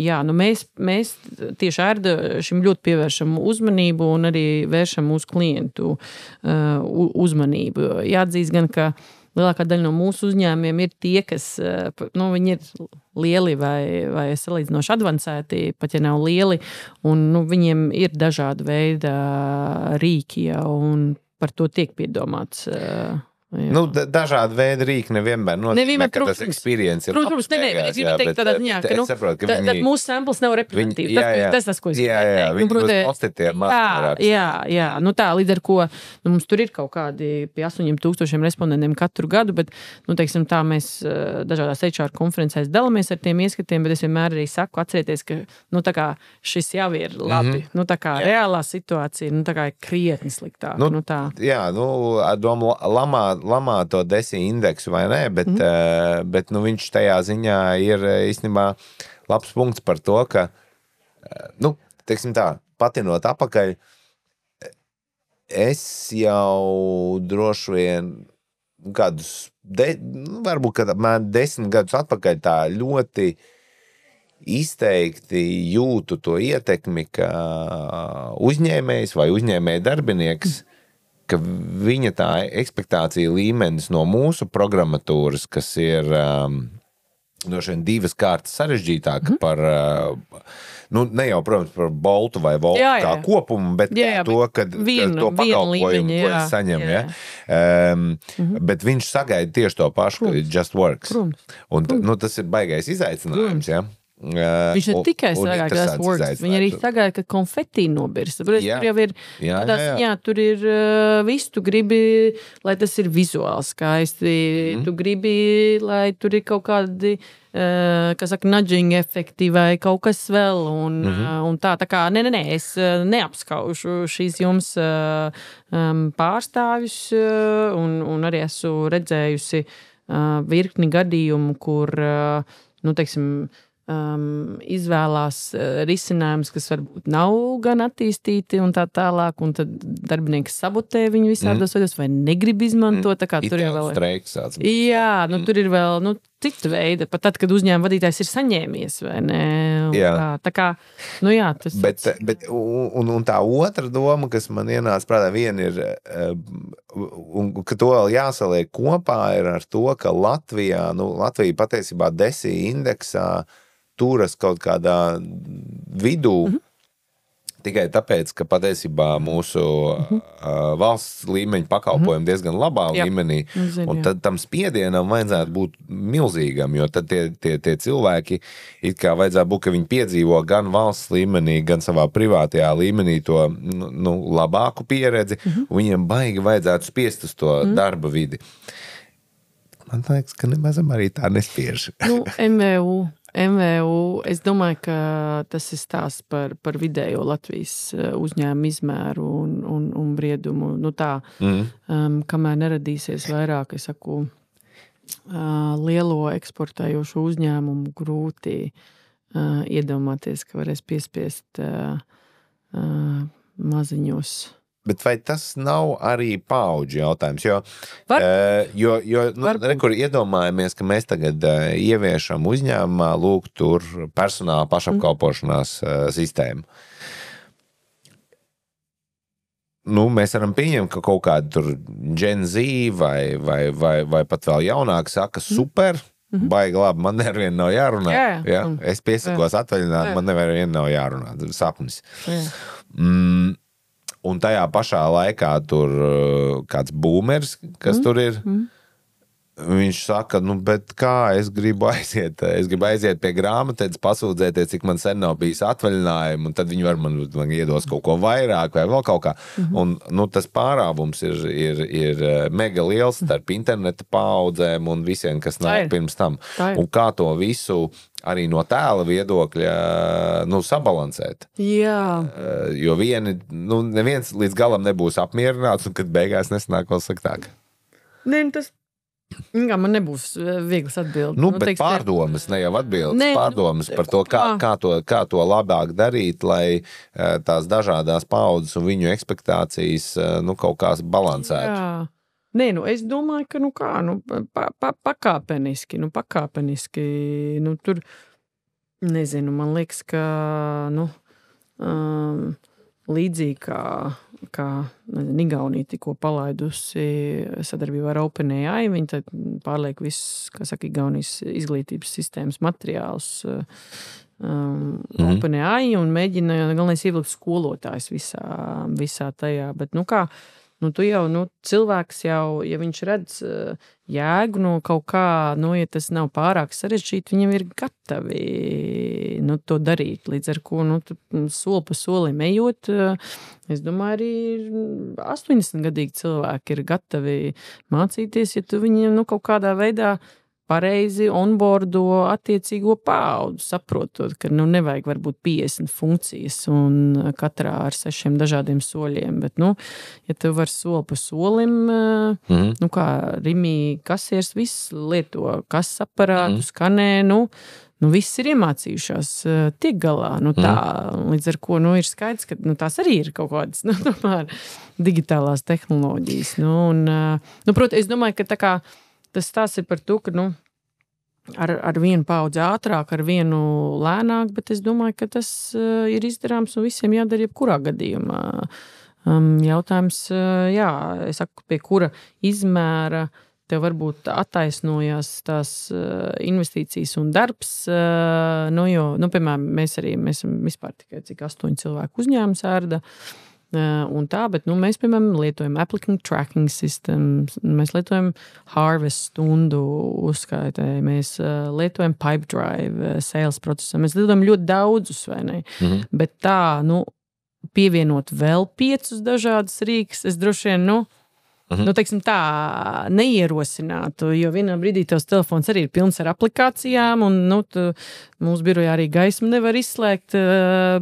mēs tieši ērda šim ļoti pievēršam uzmanību un arī vēršam mūsu klientu uzmanību. Jāatzīst gan, ka lielākā daļa no mūsu uzņēmumiem ir tie, kas, viņi ir lieli vai salīdzinoši advancēti, pat ja nav lieli, un viņiem ir dažāda veida rīki, un par to tiek piedomāts. Dažādi veidi rīki nevienmēr nozīmē, ka tas experience ir protams, es gribu teikt tādā ziņā, ka tad mūsu samples nav reprezentatīvs. Tas, ko es viņi būs konstatē ar mazāk. Jā, tā, līdz ar ko mums tur ir kaut kādi pie 8,000 respondentiem katru gadu, bet, teiksim tā, mēs dažādās HR konferencēs dalāmies ar tiem ieskatiem, bet es vienmēr arī saku, atcerieties, ka, tā kā šis jau ir labi, tā kā reālā situācija, tā kā ir krietni sliktāk, tā. Jā, domu lamā to DESI indeksu vai nē, bet viņš tajā ziņā ir īstenībā labs punkts par to, ka, teiksim tā, patinot apakaļ, es jau droši vien gadus, varbūt, kad 10 gadus atpakaļ tā ļoti izteikti jūtu to ietekmi, ka uzņēmējs vai uzņēmēja darbinieks, ka viņa tā ekspektācija līmenis no mūsu programmatūras, kas ir droši vien 2 kārtas sarežģītāka par, ne jau, protams, par Boltu vai Voltu kā kopumu, bet to, kad to pakalpojumu, ko es saņem, bet viņš sagaida tieši to pašu, ka it just works. Un tas ir baigais izaicinājums, Viņš ne tikai sagaida, ka tas works, viņi arī sagaida, ka konfetī nobirst. Tur jau ir, tur ir viss, tu gribi, lai tas ir vizuāli skaisti, tu gribi, lai tur ir kaut kādi, nudging efekti vai kaut kas vēl, un tā kā, es neapskaužu šīs jums pārstāvis, un arī esmu redzējusi virkni gadījumu, kur, teiksim, izvēlās risinājumus, kas varbūt nav gan attīstīti un tā tālāk, un tad darbinieki sabotē viņu visādos veidos, vai negrib izmantot. Tā kā tur jau vēl streiks. Jā, tur ir vēl cita veida, pat tad, kad uzņēmuma vadītājs ir saņēmies, vai ne? Tā kā, tas... Bet un tā otra doma, kas man ienāca prātā, viena ir, un ka to vēl jāsaliek kopā, ir ar to, ka Latvija patiesībā DESI indeksā turas kaut kādā vidū, tikai tāpēc, ka patiesībā mūsu valsts līmeņa pakalpojumi diezgan labā līmenī, un tad tam spiedienam vajadzētu būt milzīgam, jo tad tie cilvēki, it kā vajadzētu būt, ka viņi piedzīvo gan valsts līmenī, gan savā privātajā līmenī to labāku pieredzi, un viņiem baigi vajadzētu spiest uz to darba vidi. Man liekas, ka nemazam arī tā nespiež. MVU, es domāju, ka tas ir stāsts par vidējo Latvijas uzņēmumu izmēru un briedumu. Kamēr neradīsies vairāk, es saku, lielo eksportējošu uzņēmumu grūti iedomāties, ka varēs piespiest maziņos. Bet vai tas nav arī paudžu jautājums? Kur iedomājamies, ka mēs tagad ieviešam uzņēmumā, lūk, tur personāla pašapkalpošanās sistēmu. Mēs varam pieņemt, ka kaut kāda tur Gen Z vai pat vēl jaunāk saka super, baigi labi, man nevienu nav jārunā. Jā. Es piesakos atvaļināt, man nevienu nav jārunā. Sapnis. Un tajā pašā laikā tur kāds boomeris, kas tur ir, viņš saka, bet kā es gribu aiziet pie grāmatvedes, pasūdzēties, cik man sen nav bijis atvaļinājumu, un tad viņi var man iedos kaut ko vairāk vai vēl kaut kā. Un tas pārāvums ir mega liels starp interneta paudzēm un visiem, kas nav pirms tam. Un kā to visu arī no tēla viedokļa sabalansēt. Jā. Jo neviens līdz galam nebūs apmierināts, un kad beigās nesanāk vēl sliktāk. Tas man nebūs viegls atbildi. Bet pārdomas, ne jau atbildes, pārdomas par to, kā to labāk darīt, lai tās dažādās paudzes un viņu ekspektācijas kaut kā balansētu. Jā. Es domāju, ka pakāpeniski, tur, nezinu, man liekas, ka, līdzīgi kā Igaunija tikko palaidusi sadarbībā ar OpenAI, viņi tad pārliek visus, kā saka, Igaunijas izglītības sistēmas materiālus OpenAI un mēģina galvenais ievilkt skolotājs visā tajā, bet, tu jau, cilvēks jau, ja viņš redz jēgu no kaut kā, ja tas nav pārāk sarežģīti, viņam ir gatavi, to darīt. Līdz ar ko, soli pa solim ejot, es domāju, arī 80-gadīgi cilvēki ir gatavi mācīties, ja tu viņiem, kaut kādā veidā pareizi onboardo attiecīgo paudzi, saprotot, ka nevajag varbūt 50 funkcijas un katrā ar 6 dažādiem soļiem, bet, ja tev var soli pa solim, kā Rimī kasiers, viss lieto kases aparātu, skanē, viss ir iemācījušās tiek galā, tā, līdz ar ko, ir skaidrs, ka, tās arī ir kaut kādas, tomēr digitālās tehnoloģijas, protams, es domāju, ka tā kā tas stāsts ir par to, ka, ar vienu paudzi ātrāk, ar vienu lēnāk, bet es domāju, ka tas ir izdarāms un visiem jādara jebkurā gadījumā. Jautājums, es saku, pie kura izmēra tev varbūt attaisnojās tās investīcijas un darbs, piemēram, mēs esam vispār tikai 8 cilvēku uzņēmums ērda, un tā, bet mēs, piemēram, lietojam applicant tracking system, mēs lietojam harvest stundu uzskaitē, mēs lietojam Pipedrive sales procesam, mēs lietojam ļoti daudzus, vai ne? Bet tā, pievienot vēl 5 dažādas rīks, es droši vien, nu, teiksim tā, neierosinātu, jo vienā brīdī tavs telefons arī ir pilns ar aplikācijām, un, nu, mūsu birojā arī gaismu nevar izslēgt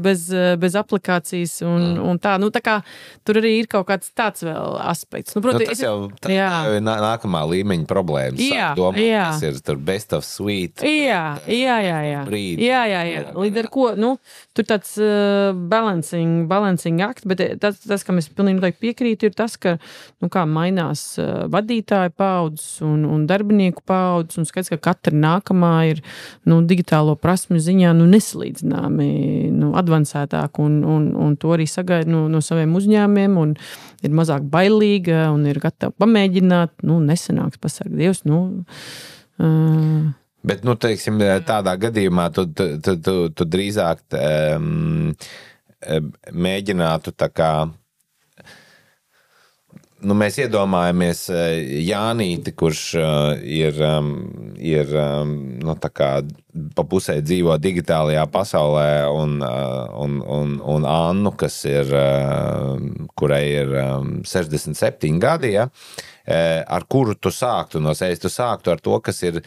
bez aplikācijas, un tā, nu, tā kā tur arī ir kaut kāds tāds vēl aspekts. Nu, proti, tas jau ir nākamā līmeņa problēmas. Jā. Kas ir tur best of suite. Jā. Līdz ar ko, nu, tur tāds balancing act, bet tas, kam es pilnīgi noteikti piekrītu, ir tas, ka, nu, kā mainās vadītāju paudzes un darbinieku paudzes, un skaidrs, ka katra nākamā ir, nu, digitālo prasmu ziņā, nu, nesalīdzināmi, nu, advancētāk, un to arī sagaida no saviem uzņēmumiem, un ir mazāk bailīga, un ir gatava pamēģināt, nu, nesanāks, pasarg Dievs, nu. Bet, nu, teiksim, tādā gadījumā tu drīzāk mēģinātu tā kā, nu, mēs iedomājamies Jānīti, kurš ir nu, tā kā pa pusē dzīvo digitālajā pasaulē, un Annu, kas ir, kurai ir 67 gadi, ja, ar kuru tu sāktu no sevis. Tu sāktu ar to, kas ir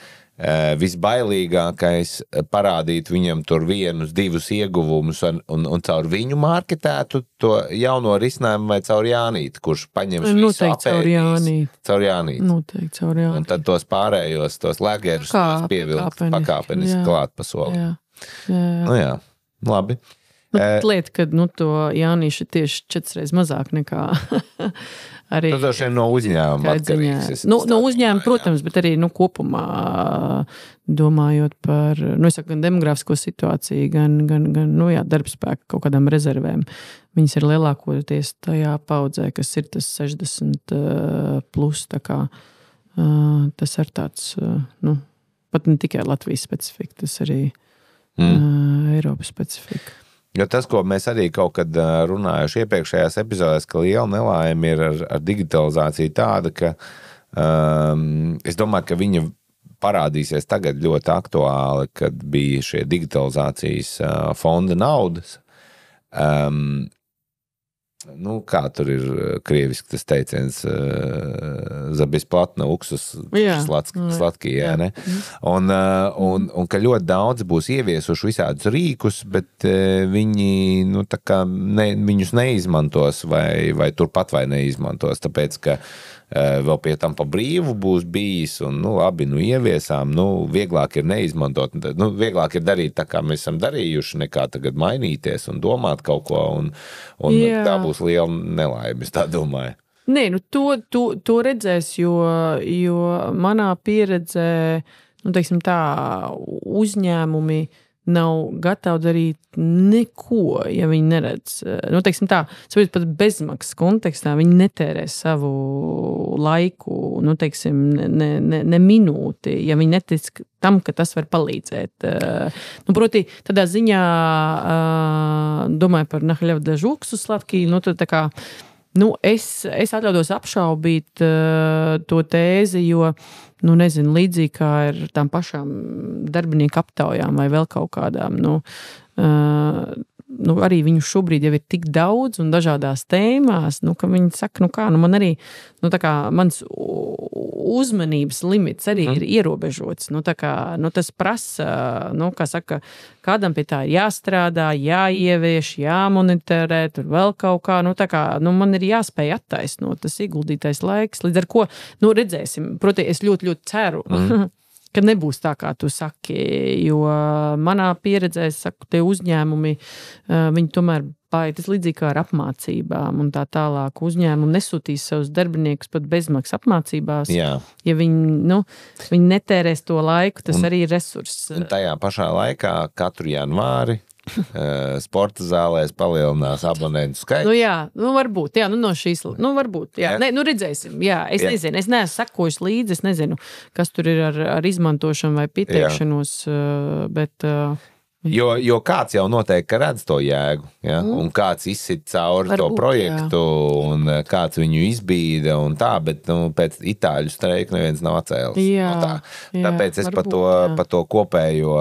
visbailīgākais, parādīt viņam tur 1-2 ieguvumus un caur viņu marketētu to jauno risinājumu vai caur Jānīti, kurš paņems visu apēdīs. Caur Jānīti. Noteikti caur Jānīti. Un tad tos pārējos, tos legerus pievilkt pakāpeniski klāt pa soli. Jā. Nu jā, labi. Nu, lieta, ka, nu, to Jānīši tieši 4 reizes mazāk nekā arī. Tas jau no uzņēmuma atkarīgs. No uzņēmuma, protams, bet arī, nu, kopumā domājot par, nu, es saku, gan demografisko situāciju, gan nu, jā, darbspēku kaut kādām rezervēm. Viņas ir lielākoties tajā paudzē, kas ir tas 60 plus, tā kā tas ir tāds, nu, pat ne tikai Latvijas specifika, tas arī Eiropas specifika. Jo tas, ko mēs arī kaut kad runājuši iepriekšējās epizodēs, ka liela nelaime ir ar digitalizāciju tāda, ka es domāju, ka viņa parādīsies tagad ļoti aktuāli, kad bija šie digitalizācijas fonda naudas. Nu, kā tur ir krieviski tas teiciens, za besplatna uksus slatki, jā, ne? Un ka ļoti daudz būs ieviesuši visādus rīkus, bet viņi, nu, tā kā viņus neizmantos vai turpat vai neizmantos, tāpēc, ka vēl pie tam pa brīvu būs bijis, un, nu, labi, nu, ieviesām, nu, vieglāk ir neizmantot, nu, vieglāk ir darīt tā, kā mēs esam darījuši, nekā tagad mainīties un domāt kaut ko, un tā būs liela nelaime, es tā domāju. Nē, nu, to redzēs, jo manā pieredzē, nu, teiksim tā, uzņēmumi nav gatavi darīt neko, ja viņi neredz. Nu, teiksim tā, saprot, pat bezmaksas kontekstā viņi netērē savu laiku, nu, teiksim, ne minūti, ja viņi netic tam, ka tas var palīdzēt. Nu, proti, tādā ziņā domāju par Nahļevda žūksu slatki, nu, tā kā, nu, es atļaudos apšaubīt to tēzi, jo, nu, nezinu, līdzīgi kā ar tām pašām darbinieku aptaujām vai vēl kaut kādām, nu, arī viņu šobrīd jau ir tik daudz un dažādās tēmās, nu, ka viņi saka, nu kā, nu man arī, nu tā kā mans uzmanības limits arī ir ierobežots, nu tā kā, nu tas prasa, nu kā saka, kādam pie tā ir jāstrādā, jāievieš, jāmonitorē, tur vēl kaut kā, nu tā kā, nu man ir jāspēj attaisnot tas ieguldītais laiks, līdz ar ko, nu redzēsim, proti, es ļoti ceru, ka nebūs tā, kā tu saki, jo manā pieredzē, es saku, tie uzņēmumi, viņi tomēr paiet līdzīgi kā ar apmācībām un tā tālāk. Uzņēmumi nesūtīs savus darbiniekus pat bezmaksas apmācībās. Jā. Ja viņi netērēs to laiku, tas arī ir resurss. Un tajā pašā laikā katru janvāri sporta zālēs palielinās abonentu skaitu. Nu jā, nu varbūt, jā, nu no šīs, nu varbūt, jā. Ne, nu redzēsim, jā, es nezinu, es neesmu sekojis līdzi, es nezinu, kas tur ir ar izmantošanu vai pieteikšanos, bet... Jo kāds jau noteikti redz to jēgu, ja? Un kāds izsit cauri varbūt, to projektu, un kāds viņu izbīda un tā, bet nu, pēc itāļu streiku neviens nav atcēlis. Jā, no tā. Tāpēc es varbūt, pa to kopējo...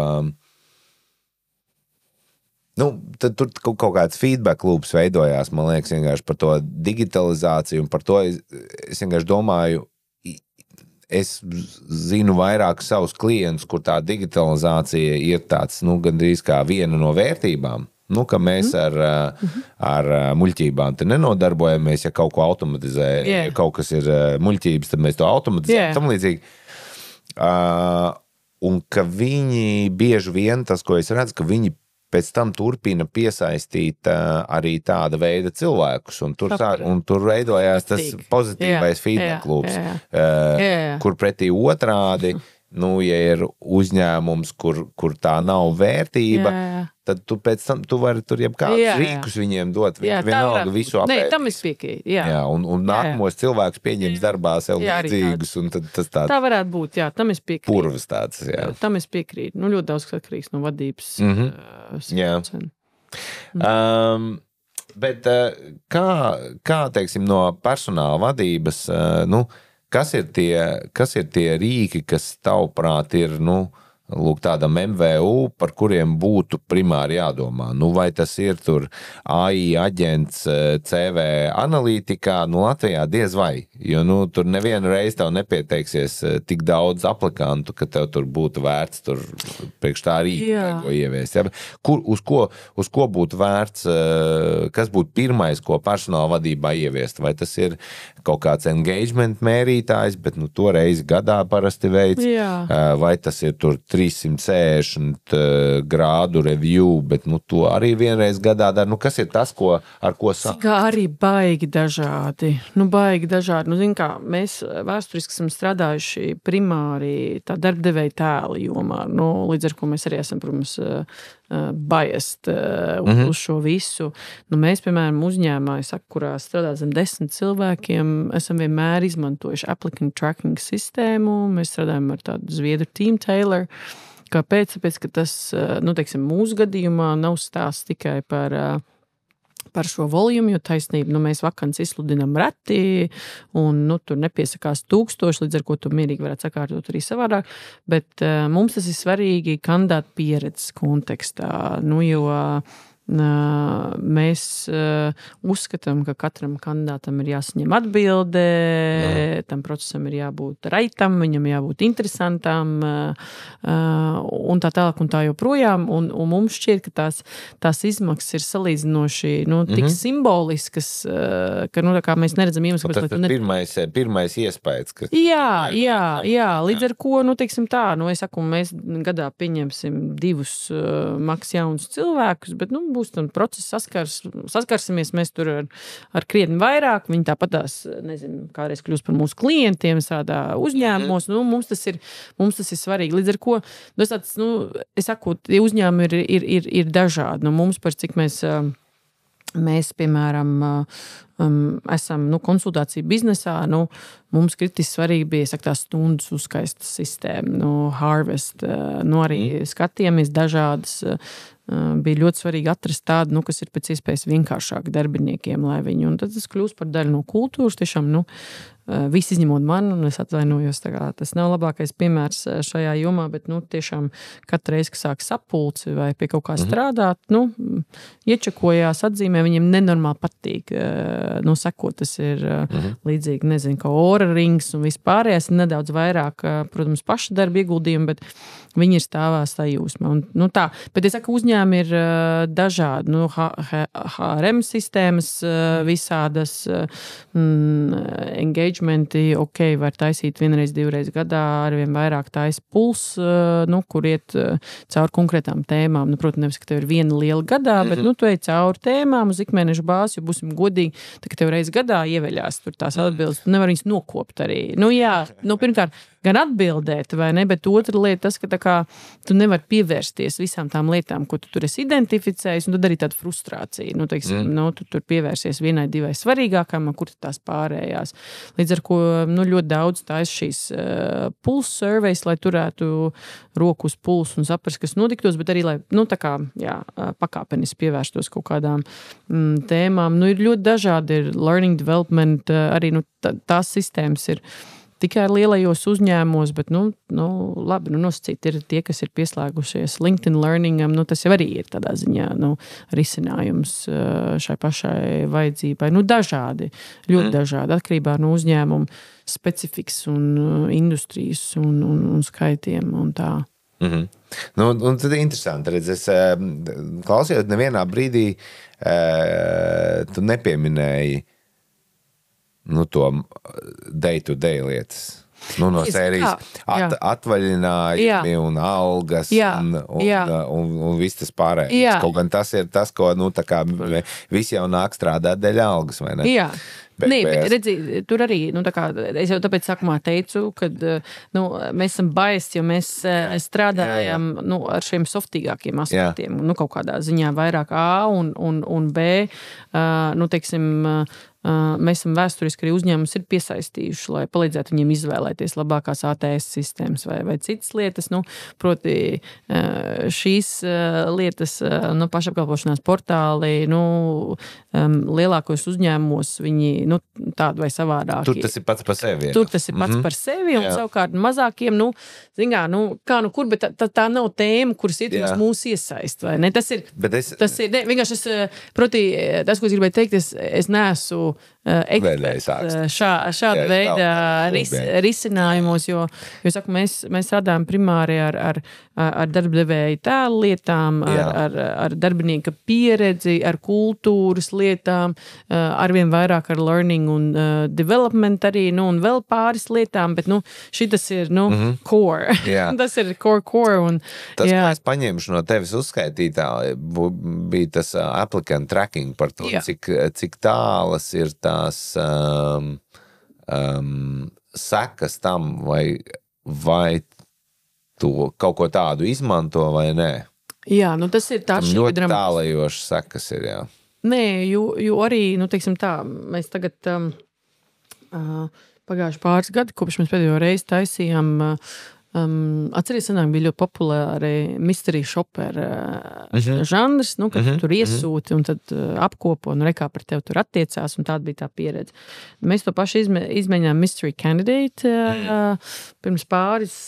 Tad tur kaut kāds feedback loops veidojās, man liekas, vienkārši par to digitalizāciju un par to es vienkārši domāju, es zinu vairāk savus klientus, kur tā digitalizācija ir tāds, gandrīz kā viena no vērtībām. Ka mēs ar muļķībām te nenodarbojamies, ja kaut ko automatizē, ja kaut kas ir muļķības, tad mēs to automatizējam, tam līdzīgi. Un ka viņi bieži vien, tas, ko es redzu, ka viņi pēc tam turpina piesaistīt arī tāda veida cilvēkus, un tur veidojās tas pozitīvais feedback loops, kur pretī otrādi, ja ir uzņēmums, kur tā nav vērtība, tad tu pēc tam tu vari tur jebkādus rīkus viņiem dot, vienalga visu apēdīs. Tam es piekrītu, un nākamos cilvēkus pieņems darbā sev līdzīgus, un tad tas tāds... Tā varētu būt, tam es piekrītu. Purvas tāds, Tam es piekrītu. Ļoti daudz atkarīgs no vadības. Bet kā, teiksim, no personāla vadības, kas ir tie rīki, kas tavuprāt ir, lūk, tādam MVU, par kuriem būtu primāri jādomā? Vai tas ir tur AI aģents CV analītikā? Latvijā diez vai, jo tur nevienu reizi tev nepieteiksies tik daudz aplikantu, ka tev tur būtu vērts tur priekš tā rīka, ko ieviest. Ja? Uz ko būtu vērts, kas būtu pirmais, ko personāla vadībā ieviest? Vai tas ir kaut kāds engagement mērītājs, bet to reizi gadā parasti veids? Vai tas ir tur 360 grādu review, bet to arī vienreiz gadā dara. Kas ir tas, ar ko sāk? Kā arī baigi dažādi. Zin kā, mēs vēsturiski esam strādājuši primāri tā darbdevēja tēla jomā. Līdz ar ko mēs arī esam, protams, biased uz šo visu. Mēs, piemēram, uzņēmā, kurā strādā zem 10 cilvēkiem, esam vienmēr izmantojuši applicant tracking sistēmu. Mēs strādājam ar tādu zviedru Team Tailor. Kāpēc? Tāpēc, ka tas, teiksim, mūsu gadījumā nav stāsts tikai par šo volumu, jo taisnība, mēs vakants izsludinam reti, un tur nepiesakās 1000, līdz ar ko tu mierīgi varētu sakārtot arī savādāk, bet mums tas ir svarīgi kandidātu pieredzes kontekstā, jo mēs uzskatām, ka katram kandidātam ir jāsaņem atbilde, tam procesam ir jābūt raitam, viņam jābūt interesantam, un tā tālāk un tā joprojām, un mums šķiet, ka tās izmaksas ir salīdzinoši, tik simboliskas, ka, kā mēs neredzam iemeslu. Tas pirmais iespējas, ka... Jā, līdz ar ko, teiksim tā, es saku, mēs gadā pieņemsim 2 maks jaunus cilvēkus, bet, būs tam process saskarsimies, mēs tur ar krietni vairāk, viņi tāpatās, nezinu, kādreiz kļūst par mūsu klientiem, strādā uzņēmumos, mums tas ir svarīgi. Līdz ar ko, es saku, tie uzņēmumi ir dažādi, mums par cik mēs, piemēram, esam konsultāciju biznesā, mums kritiski svarīgi bija tās stundas uzskaistas sistēma, Harvest, arī skatījāmies dažādas, bija ļoti svarīgi atrast tādu, kas ir pēc iespējas vienkāršāk darbiniekiem, lai viņi, un tad tas kļūst par daļu no kultūras, tiešām, visi izņemot man, un es atvainojos, tas nav labākais piemērs šajā jomā, bet, tiešām katru reizi, kad sāk sapulci vai pie kaut kā strādāt, iečakojās, atzīmē, viņiem nenormāli patīk, sekot, tas ir līdzīgi, nezinu, kā Oura rings un vispārējais, nedaudz vairāk, protams, paša darba ieguldījumi, bet viņi ir stāvā sajūsmā. Tā, bet es saku, uzņēmumi ir dažādi, HRM sistēmas visādas, engagementi, var taisīt vienreiz, 2 gadā, arvien vairāk taisa puls, kur iet cauri konkrētām tēmām. Protams, nevis, ka tev ir viena liela gadā, bet, tu ej cauri tēmām uz ikmēneša bāzi, jo būsim godīgi, tā, ka tev reiz gadā ieveļās tur tās atbildes, tu nevar viņas nokopt arī. Pirmkārt, gan atbildēt, vai ne, bet otra lieta tas, ka tā kā tu nevar pievērsties visām tām lietām, ko tu tur esi identificējis, un tad arī tāda frustrācija. Tu tur pievērsies 1-2 svarīgākām, kur tās pārējās. Līdz ar ko ļoti daudz taisa šīs pulse surveys, lai turētu roku uz pulsu un saprast, kas notiktos, bet arī, lai, pakāpeniski pievērstos kaut kādām tēmām. Ir ļoti dažādi, ir learning development, arī tās sistēmas ir tikai lielajos uzņēmumos, bet, labi, nosacīt ir tie, kas ir pieslēgušies LinkedIn Learningam, tas jau arī ir tādā ziņā, risinājums šai pašai vajadzībai. Dažādi, ļoti dažādi, atkarībā no uzņēmuma specifikas un industrijas un skaitiem un tā. Un tad ir interesanti, es klausījos, nevienā brīdī tu nepieminēji to day-to-day lietas. No sērijas atvaļinājumi un algas un viss tas pārējais. Kaut gan tas ir tas, ko visi jau nāk strādāt dēļ algas, vai ne? Jā. Bet redzi, tur arī, es jau tāpēc sākumā teicu, kad mēs esam biased, jo mēs strādājam ar šiem softīgākiem aspektiem, kaut kādā ziņā vairāk A un B, teiksim, mēs esam vēsturiski arī uzņēmumus ir piesaistījuši, lai palīdzētu viņiem izvēlēties labākās ATS sistēmas vai citas lietas. Proti šīs lietas, pašapkalpošanās portāli, lielākos uzņēmumos viņi, tādu vai savādāk. Tur tas ir pats par sevi. Tur tas ir pats par sevi, un savukārt mazākiem, kur, bet tā nav tēma, kuras ietvaros mūs iesaist, vai ne? Tas ir, vienkārši proti, tas, ko es gribēju teikt, es neesmu šāda veida risinājumos, jo saku, mēs strādājam primāri ar darbdevēju tēlu lietām, ar darbinieka pieredzi, ar kultūras lietām, arvien vairāk ar learning un development arī, un vēl pāris lietām, bet, šitas ir, core. Tas ir core. Un, tas, kā es paņemšu no tevis uzskaitītā, bija tas applicant tracking par to, cik tālas ir tās sekas tam, vai tu kaut ko tādu izmanto vai nē? Jā, tas ir tā šī ļoti tālajošas sekas ir, jā. Nē, jo arī, teiksim tā, mēs tagad pagājuši pāris gadi, kopš mēs pēdējo reizi taisījām atceries, bija ļoti populāri mystery shopper žanrs, kad tur iesūti un tad apkopo, kā par tevi tur attiecās, un tāda bija tā pieredze. Mēs to pašu izmēģinājām mystery candidate pirms pāris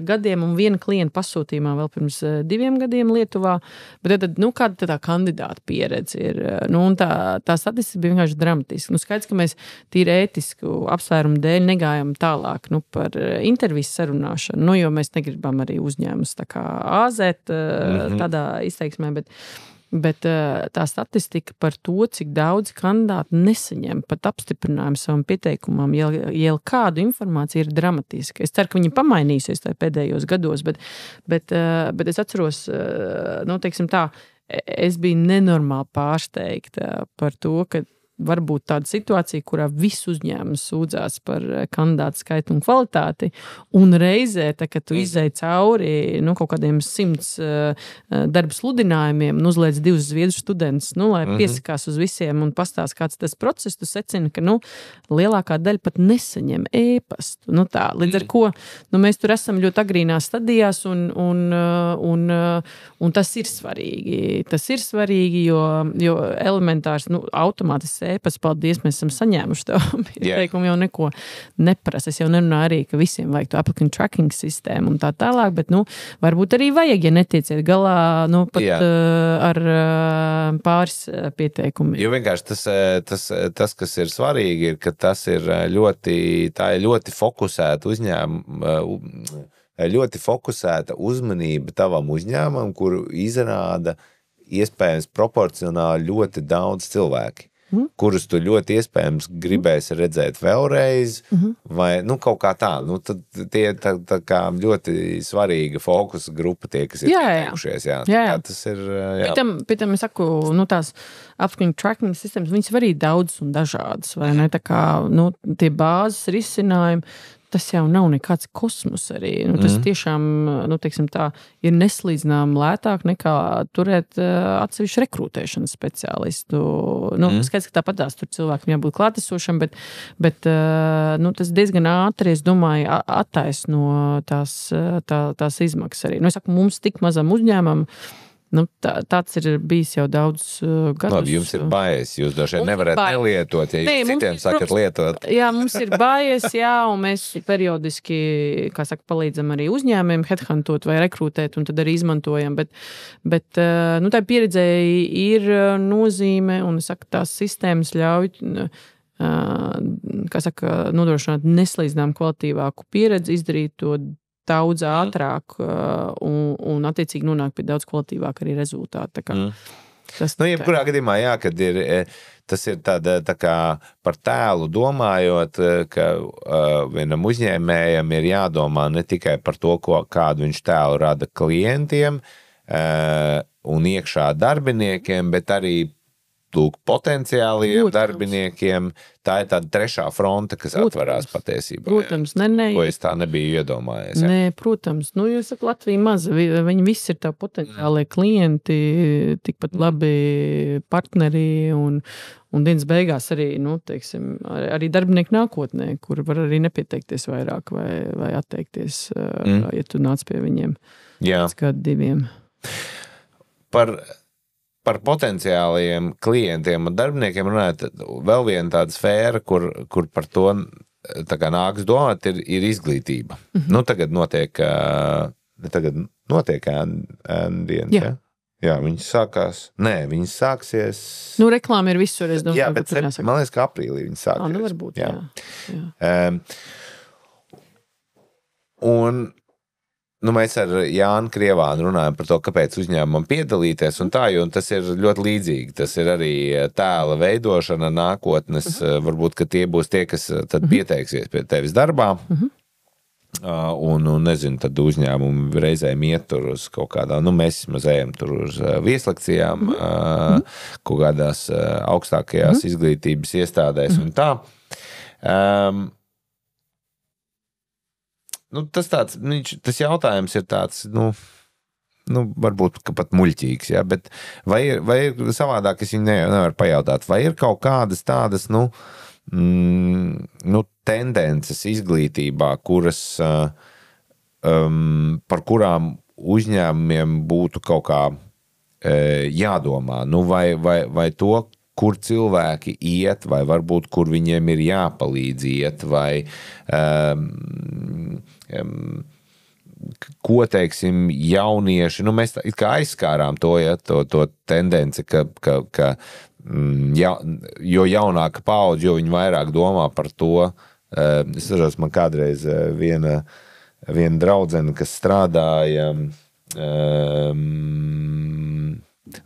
gadiem, un viena klienta pasūtījumā vēl pirms 2 gadiem Lietuvā, bet tad, kāda tā kandidāta pieredze ir, un tā statistika bija vienkārši dramatiska. Skaidrs, ka mēs tīri ētisku apsvērumu dēļ negājam tālāk, par intervijas sarunāšanu. Jo mēs negribam arī uzņēmumus tā kā āzēt tādā izteiksmē, bet tā statistika par to, cik daudz kandidāti nesaņem pat apstiprinājumu savam pieteikumam, ja kādu informāciju ir dramatiska. Es ceru, ka viņi pamainīsies pēdējos gados, bet es atceros, teiksim tā, es biju nenormāli pārsteigta par to, ka var būt tāda situācija, kurā viss uzņēmums sūdzās par kandidātu skaitu un kvalitāti, un reizē, kad tu izēji cauri kaut kādiem 100 darba sludinājumiem un uzliec 2 zviedru studentus, lai piesakās uz visiem un pastāst, kāds tas process, tu secini, ka lielākā daļa pat nesaņem e-pastu. Līdz ar ko mēs tur esam ļoti agrīnās stadijās, un tas ir svarīgi. Tas ir svarīgi, jo elementārs, automātiski e-pasts, paldies, mēs esam saņēmuši tev pieteikumu, jau neko neprasa. Es jau nerunāju arī, ka visiem vajag to applicant tracking sistēmu un tā tālāk, bet, varbūt arī vajag, ja netieciet galā, pat ar pāris pieteikumiem. Jo vienkārši tas, kas ir svarīgi, ir, ka tas ir ļoti fokusēta ļoti fokusēta uzmanība tavam uzņēmumam, kuru izrāda iespējams proporcionāli ļoti daudz cilvēki. Kurus tu ļoti iespējams gribēsi redzēt vēlreiz, vai kaut kā tā. Tad tie tā kā ļoti svarīga fokusa grupa tie, kas ir pieteikušies. Jā. Tas ir, Pēc tam es saku, tās applicant tracking sistēmas, viņas var arī daudz un dažādas, vai ne? Tā kā, tie bāzes risinājumi, tas jau nav nekāds kosmos arī. Tas tiešām, teiksim tā, ir neslīdzinām lētāk nekā turēt atsevišķu rekrutēšanas speciālistu. Skaidrs, ka tāpatās tur cilvēkiem jābūt klātesošam, bet tas diezgan ātri, es domāju, attaisno tās izmaksas arī. Es saku, mums tik mazam uzņēmumam, Nu, tāds ir bijis jau daudz gadus. Labi, jums ir baies, jūs droši vien nevarat nelietot, ja jūs citiem sakat lietot. Jā, mums ir baies, jā, un mēs periodiski, kā saka, palīdzam arī uzņēmējiem headhuntot vai rekrutēt, un tad arī izmantojam, bet nu, tā pieredzēji ir nozīme, un es saku, tās sistēmas ļauj, kā saka, nodrošināt neslīdzinām kvalitīvāku pieredzi, izdarīt to daudz ātrāk un attiecīgi nonāk pie daudz kvalitīvāk arī rezultāti. Tas, nu, jebkurā gadījumā, jā, kad tas ir tā kā par tēlu domājot, ka vienam uzņēmējam ir jādomā ne tikai par to, kādu viņš tēlu rada klientiem un iekšā darbiniekiem, bet arī potenciāliem darbiniekiem, tā ir tāda trešā fronte, kas atverās patiesībā. Protams, ko es tā nebiju iedomājies. Jā. Nē, protams. Nu, jūs sakat, Latvija maza, viņi visi ir tā potenciālie klienti, tikpat labi partneri un dienas beigās arī, nu, teiksim, arī darbinieki nākotnē, kur var arī nepieteikties vairāk vai atteikties, ja tu nāc pie viņiem pēc kādu 2. Par potenciāliem klientiem un darbiniekiem runājot, vēl viena tāda sfēra, kur par to tā kā nāks domāt, ir izglītība. Nu, tagad notiek ēndienas, jā? Jā, viņas sākās. Nē, viņas sāksies. Nu, reklāma ir visur, es domāju. Jā, bet man liekas, ka aprīlī viņas sāksies. Nu, varbūt, jā. Un mēs ar Jānu Krievānu runājam par to, kāpēc uzņēmumam piedalīties un tā, jo tas ir ļoti līdzīgi. Tas ir arī tēla veidošana nākotnes. Varbūt, ka tie būs tie, kas tad pieteiksies pie tevis darbā. Un nezinu, tad uzņēmumi reizēm iet tur uz kaut kādā, mēs vismaz ejam tur uz vieslekcijām, kaut kādās augstākajās izglītības iestādēs un tā. Tas jautājums ir tāds, varbūt pat muļķīgs, ja, bet vai ir savādāk, es viņu nevaru pajautāt, vai ir kaut kādas tādas, tendences izglītībā, kuras, par kurām uzņēmumiem būtu kaut kā jādomā, vai to, kur cilvēki iet, vai varbūt, kur viņiem ir jāpalīdz iet, vai ko, teiksim, jaunieši, mēs kā aizskārām to, ja, to tendenci, ka jo jaunāka paudze, jo viņi vairāk domā par to. Es sažos, man kādreiz viena draudzene, kas strādāja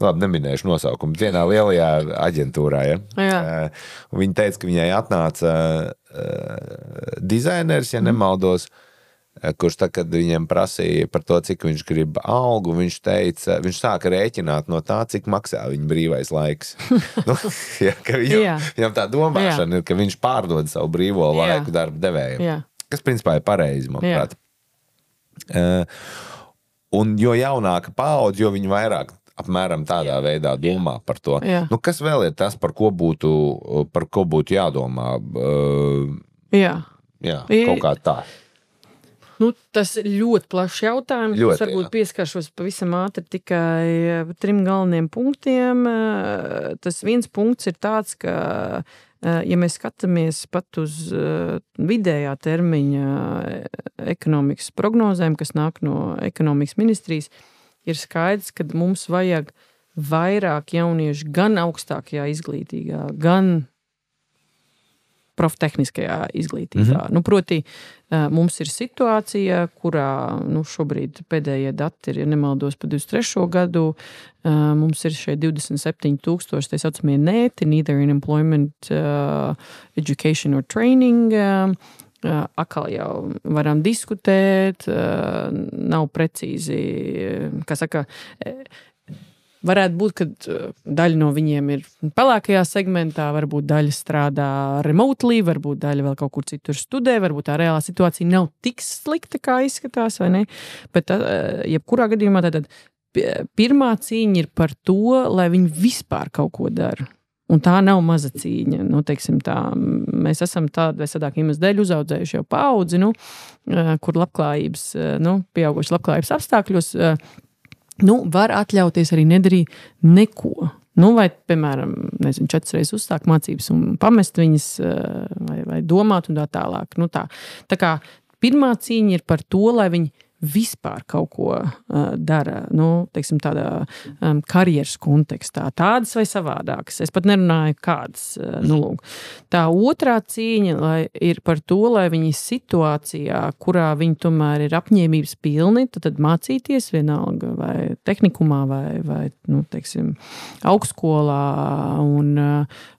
labi, neminēšu nosaukumu, bet vienā lielajā aģentūrā, ja? Viņa teica, ka viņai atnāca dizaineris, ja nemaldos, kurš tā, kad viņam prasīja par to, cik viņš grib algu, viņš teica, viņš sāka rēķināt no tā, cik maksā viņa brīvais laiks. Ka viņam tā domāšana ir, ka viņš pārdod savu brīvo laiku darba devējiem. Kas, principā, ir pareizi, manuprāt. Un jo jaunāka paudze, jo viņi vairāk apmēram tādā veidā domā par to. Kas vēl ir tas, par ko būtu jādomā? Kaut kā tā. Tas ir ļoti plašs jautājums. Es varbūt pieskaršos pavisam ātri tikai 3 galveniem punktiem. Tas viens punkts ir tāds, ka, ja mēs skatāmies pat uz vidējā termiņa ekonomikas prognozēm, kas nāk no ekonomikas ministrijas, ir skaidrs, ka mums vajag vairāk jauniešu gan augstākajā izglītībā, gan proftehniskajā izglītībā. Proti, mums ir situācija, kurā šobrīd pēdējie dati ir, ja nemaldos, pa 23. gadu. Mums ir šie 27,000, tā saucamie NEET, Neither in Employment, Education or Training. Atkal jau varam diskutēt, nav precīzi, kā saka, varētu būt, ka daļa no viņiem ir pelēkajā segmentā, varbūt daļa strādā remotely, varbūt daļa vēl kaut kur citur studē, varbūt tā reālā situācija nav tik slikta, kā izskatās, vai ne? Bet jebkurā gadījumā tātad pirmā cīņa ir par to, lai viņi vispār kaut ko dara. Un tā nav maza cīņa. Teiksim tā, mēs esam tādu vai sadāk iemeslu dēļ uzaudzējuši jau paudzi, kur labklājības, pieauguši labklājības apstākļos var atļauties arī nedarīt neko. Vai, piemēram, 4 reizes uzsākt mācības un pamest viņas, vai domāt un tā tālāk. Tā kā pirmā cīņa ir par to, lai viņi vispār kaut ko dara, teiksim, tādā karjeras kontekstā, tādas vai savādākas. Es pat nerunāju kādas. Lūk. Tā otrā cīņa ir par to, lai viņi situācijā, kurā viņi tomēr ir apņēmības pilni, tad mācīties vienalga vai tehnikumā vai teiksim, augstskolā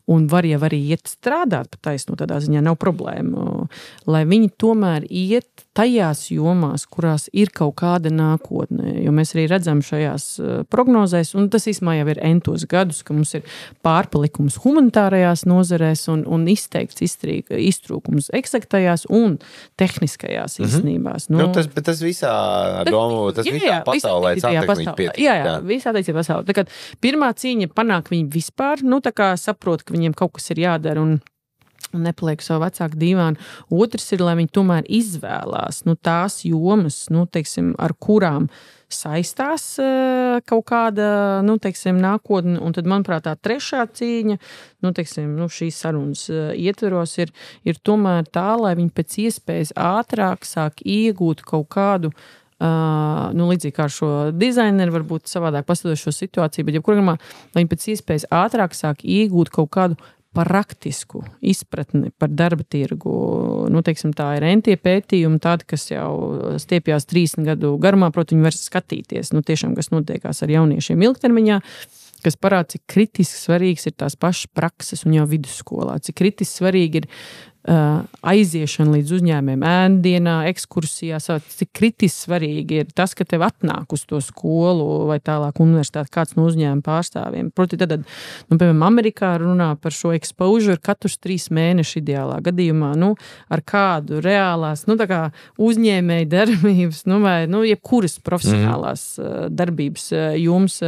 un var jau arī iet strādāt pa taisnu, tādā ziņā nav problēma, lai viņi tomēr iet tajās jomās, kurās ir kaut kāda nākotne, jo mēs arī redzam šajās prognozēs, un tas īsmā jau ir entos gadus, ka mums ir pārpalikums humanitārajās nozarēs un izteikts iztrūkums eksaktajās un tehniskajās īstenībās. Bet tas visā, visā pasaulē attiecīgi Jā, visā attiecīgi pasaulē. Tā kā pirmā cīņa panāk viņi vispār, tā kā saprot, ka viņiem kaut kas ir jādara un nepaliek savu vecāku dīvānu. Otrs ir, lai viņi tomēr izvēlās tās jomas, teiksim, ar kurām saistās kaut kāda, teiksim, nākotne. Un tad, manuprāt, tā trešā cīņa, teiksim, šīs sarunas ietveros ir tomēr tā, lai viņi pēc iespējas ātrāk sāk iegūt kaut kādu līdzīgi kā ar šo dizaineru, varbūt savādāk paskatoties šo situāciju, bet jebkurā gadījumā, lai viņi pēc iespējas ātrāk sāk iegūt kaut kādu praktisku izpratni par darba tirgu. Teiksim, tā ir entie pētījumi, tādi, kas jau stiepjās 30 gadu garumā, proti, viņi var skatīties, tiešām, kas notiekās ar jauniešiem ilgtermiņā, kas parāda, cik kritiski svarīgs ir tās pašas prakses un jau vidusskolā, cik kritiski svarīgi ir aiziešana līdz uzņēmējiem ēndienā, ekskursijā, cik kritiski svarīgi ir tas, ka tev atnāk uz to skolu vai tālāk universitāti kāds no uzņēmuma pārstāvjiem. Proti, tad, piemēram, Amerikā runā par šo exposure katrs 3 mēneši ideālā gadījumā, ar kādu reālās, tā kā uzņēmēja darbības, vai, jebkuras profesionālās darbības jums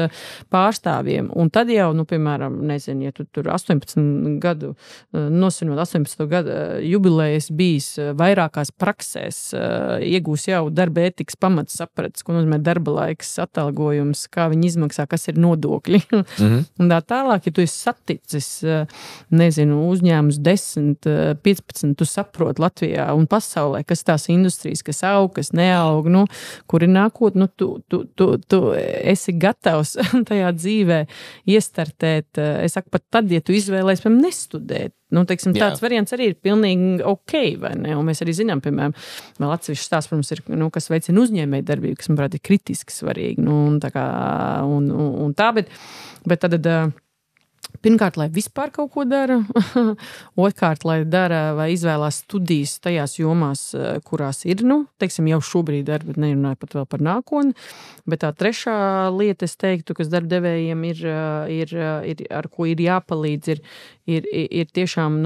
pārstāvjiem. Un tad jau, piemēram, nezinu, ja tu tur 18 gadu, nosvinot 18 gadu jubilējas bijis vairākās praksēs, iegūs jau darba ētikas pamats sapratis, ko nozīmē darba laiks, atalgojums, kā viņi izmaksā, kas ir nodokļi. Un tā tālāk, ja tu esi saticis, nezinu, uzņēmums 10, 15, tu saproti Latvijā un pasaulē, kas tās industrijas, kas aug, kas neaug, kur ir nākot, tu esi gatavs tajā dzīvē iestartēt. Es saku, pat tad, ja tu izvēlēs, piemēram, nestudēt. Teiksim, tāds variants arī ir pilnīgi ok, vai ne? Un mēs arī zinām, piemēram, vēl atsevišķi stāsts, protams, ir, kas veicina uzņēmēju darbību, kas, manuprāt, ir kritiski svarīgi. Bet tad pirmkārt, lai vispār kaut ko dara, otrkārt, lai dara vai izvēlās studijas tajās jomās, kurās ir, teiksim, jau šobrīd darba, bet nerunāju pat vēl par nākotni, bet tā trešā lieta, es teiktu, kas darbdevējiem ir ar ko ir jāpalīdz, ir tiešām,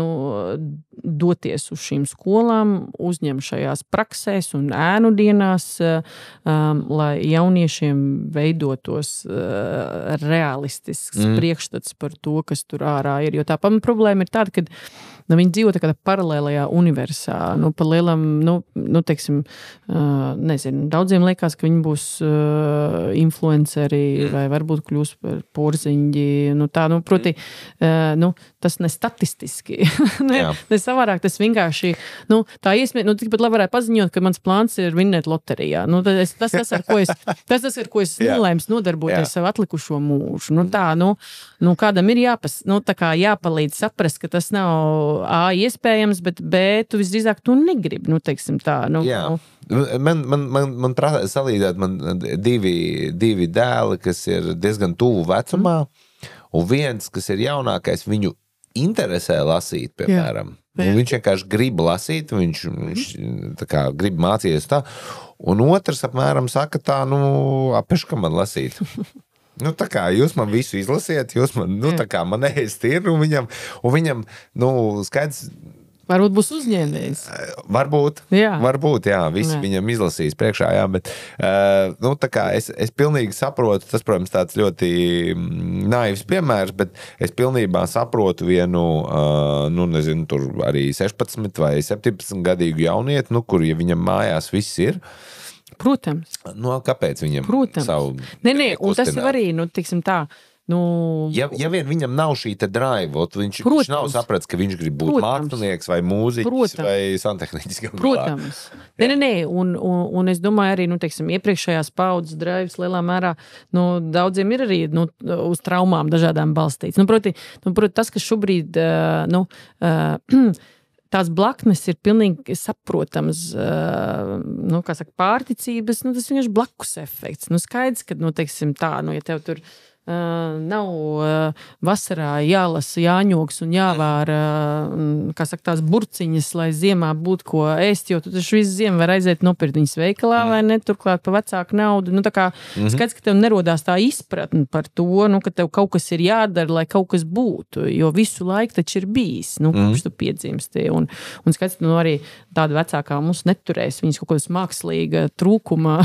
doties uz šīm skolām, uzņemt šajās praksēs un ēnu dienās, lai jauniešiem veidotos realistisks priekšstats par to, kas tur ārā ir. Jo tā problēma ir tāda, ka viņi dzīvo tādā paralēlajā universā. Pa lielam, teiksim, nezinu, daudziem liekas, ka viņi būs influenceri vai varbūt kļūs par porziņģi. Proti, tas ne statistiski. Ne savādāk, tas vienkārši, tā iespēja, tikpat lai varētu paziņot, ka mans plāns ir vinnēt loterijā. Tas, ar ko es nolēms nodarboties savu atlikušo mūžu. Kādam ir jāpalīdz saprast, ka tas nav A iespējams, bet B tu visdrīzāk tu negribi, teiksim tā. Man prasa salīdēt man divi dēli, kas ir diezgan tuvu vecumā, un viens, kas ir jaunākais, viņu interesē lasīt, piemēram. Un viņš vienkārši grib lasīt, viņš tā kā grib mācīties tā, un otrs apmēram saka tā, apeš, ka man lasīt. Tā kā jūs man visu izlasiet, jūs man, tā kā man ēst ir, un viņam, skaidrs. Varbūt būs uzņēmējs. Varbūt, visi viņam izlasīs priekšā, bet, tā kā es pilnīgi saprotu, tas, protams, tāds ļoti naivs piemērs, bet es pilnībā saprotu vienu, nezinu, tur arī 16 vai 17 gadīgu jaunieti, kur, ja viņam mājās viss ir, Protams. Kāpēc viņam savu un tas jau arī, tiksim tā, Ja vien viņam nav šī te drive, viņš nav sapratis, ka viņš grib būt mākslinieks vai mūziķis vai santehniķis. Protams. Un es domāju arī, teiksim, iepriekšējās paudzes drives lielā mērā, daudziem ir arī, uz traumām dažādām balstīts. Proti, tas, kas šobrīd, tās blaknes ir pilnīgi saprotams, pārticības, tas vienkārši blakus efekts. Skaidrs, ka, teiksim tā, ja tev tur nav vasarā jālasa jāņoks un jāvāra, tās burciņas, lai ziemā būtu ko ēst, jo tu taču visu ziemu var aiziet nopirkt viņas veikalā vai ne, turklāt pa vecāku naudu. Skaidrs, ka tev nerodās tā izpratne par to, ka tev kaut kas ir jādara, lai kaut kas būtu, jo visu laiku taču ir bijis, kopš tu piedzimsti. Un skaidrs, arī tāda vecākā mums neturēs viņas kaut kādas mākslīga trūkuma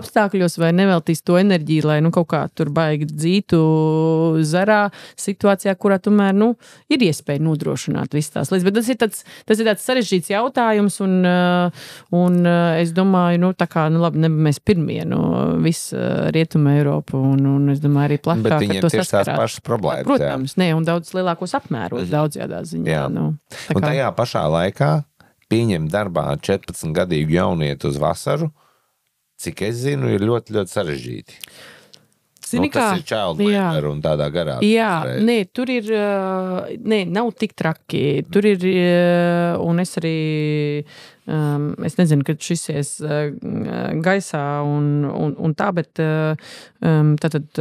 apstākļos vai neveltīs to enerģiju, lai kaut kā tur dzītu zarā situācijā, kurā tomēr, ir iespēja nodrošināt visas tās lietas. Bet tas ir tāds sarežģīts jautājums, un es domāju, labi, mēs pirmie visu Rietumu Eiropu, un es domāju arī plašāk, ka to saskarās. Bet viņiem tieši tās pašas problēmas. Protams, un daudz lielākos apmēros, daudzjādā ziņā. Un tajā pašā laikā pieņem darbā 14-gadīgu jaunieti uz vasaru, cik es zinu, ir ļoti, ļoti sarežģīti. Tas ir childminder un tādā garā. Jā, tur ir, nav tik traki. Tur ir, un es arī, es nezinu, kad šis ies gaisā un tā, bet tātad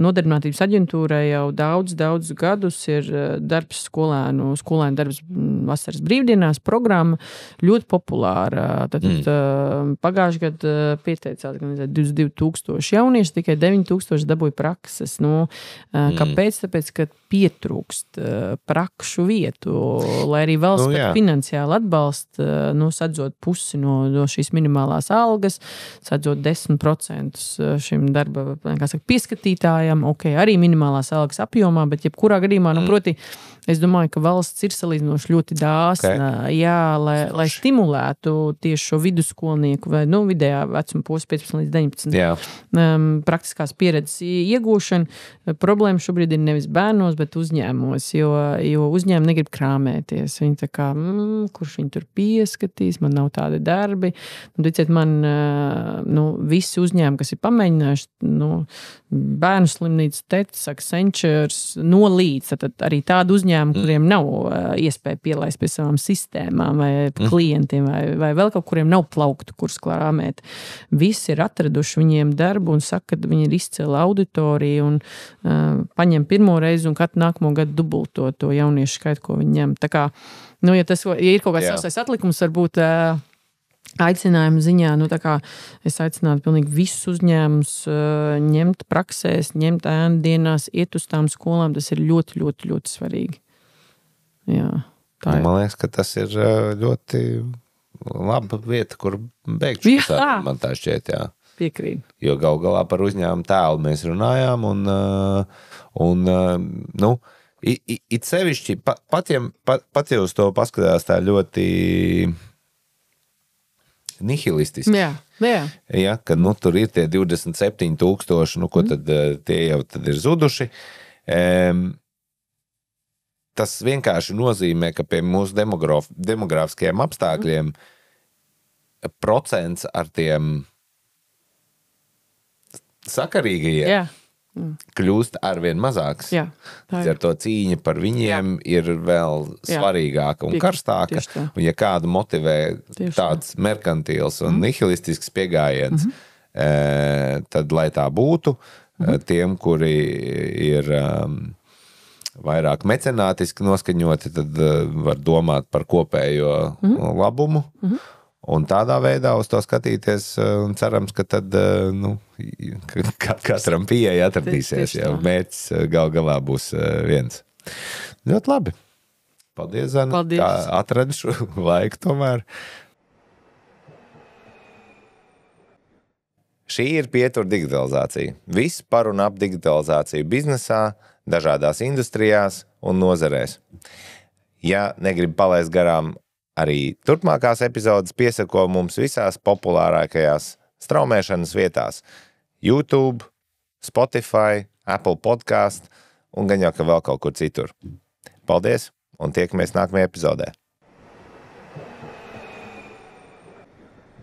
Nodarbinātības aģentūrai jau daudz gadus ir darbs skolēnu darbs vasaras brīvdienās programma ļoti populāra. Tātad pagājuši gadu pieteicās 22 000 jaunieši, tikai 9 000 dabūja prakses. Kāpēc? Tāpēc, ka pietrūkst prakšu vietu, lai arī valsts finansiāli atbalsta, sadzot pusi no šīs minimālās algas, sadzot 10% šim darba, pieskatītājam, arī minimālās algas apjomā, bet jebkurā gadījumā, proti, es domāju, ka valsts ir salīdzinoši ļoti dāsna, lai stimulētu tieši šo vidusskolnieku vai, vidējā vecuma posmu 15 līdz 19 praktiskās pieredzes iegūšanu. Problēma šobrīd ir nevis bērnos, bet uzņēmumos, jo uzņēmumi negrib krāmēties. Viņi tā kā, kurš viņi tur pieskatīs, man nav tādi darbi. Ticiet man, visi uzņēmumi, kas ir pamēģinājuši, bērnu slimnīcas, Tets, Accenture, nolīdz, tad arī tādu uzņēmumu, kuriem nav iespēja pielaist pie savām sistēmām vai klientiem vai vēl kaut kuriem nav plauktu, kurus krāmēt. Visi ir atraduši viņiem darbu un saka, ka viņi ir izcila auditorija un paņem pirmo reizi un katru nākamo gadu dubulto to jauniešu skaitu, ko viņi ņem. Tā kā, ja ir kaut kāds savsais atlikums, varbūt aicinājumu ziņā, tā kā es aicinātu pilnīgi visus uzņēmumus ņemt praksēs, ņemt ēndienās, iet uz tām skolām, tas ir ļoti, ļoti, ļoti svarīgi. Jā, tā ir. Man liekas, ka tas ir ļoti laba vieta, kur beigt šo sarunu, man tā šķiet, jā. Piekrīt. Jo gal galā par uzņēmumu tēlu mēs runājām un it sevišķi, pat jau uz to paskatās tā ļoti nihilistiski. Jā. Kad tur ir tie 27 000, ko tad tie jau tad ir zuduši. Tas vienkārši nozīmē, ka pie mūsu demogrāfiskajiem apstākļiem procents ar tiem sakarīgajiem kļūst arvien mazāks. Ar to cīņa par viņiem ir vēl svarīgāka un karstāka. Un ja kādu motivē tāds merkantils un nihilistisks pieejams, tad lai tā būtu, tiem, kuri ir vairāk mecenātiski noskaņoti, tad var domāt par kopējo labumu. Un tādā veidā uz to skatīties un cerams, ka tad katram pieeja atradīsies, ja mērķis gal galā būs viens. Ļoti labi. Paldies, Zana. Paldies. Kā atradi šo laiku tomēr. Šī ir Pietur digitalizācija. Viss par un ap digitalizāciju biznesā, dažādās industrijās un nozarēs. Ja negrib palaist garām Arī turpmākās epizodes piesako mums visās populārākajās straumēšanas vietās – YouTube, Spotify, Apple Podcast un gan jau, ka vēl kaut kur citur. Paldies un tiekamies nākamajā epizodē.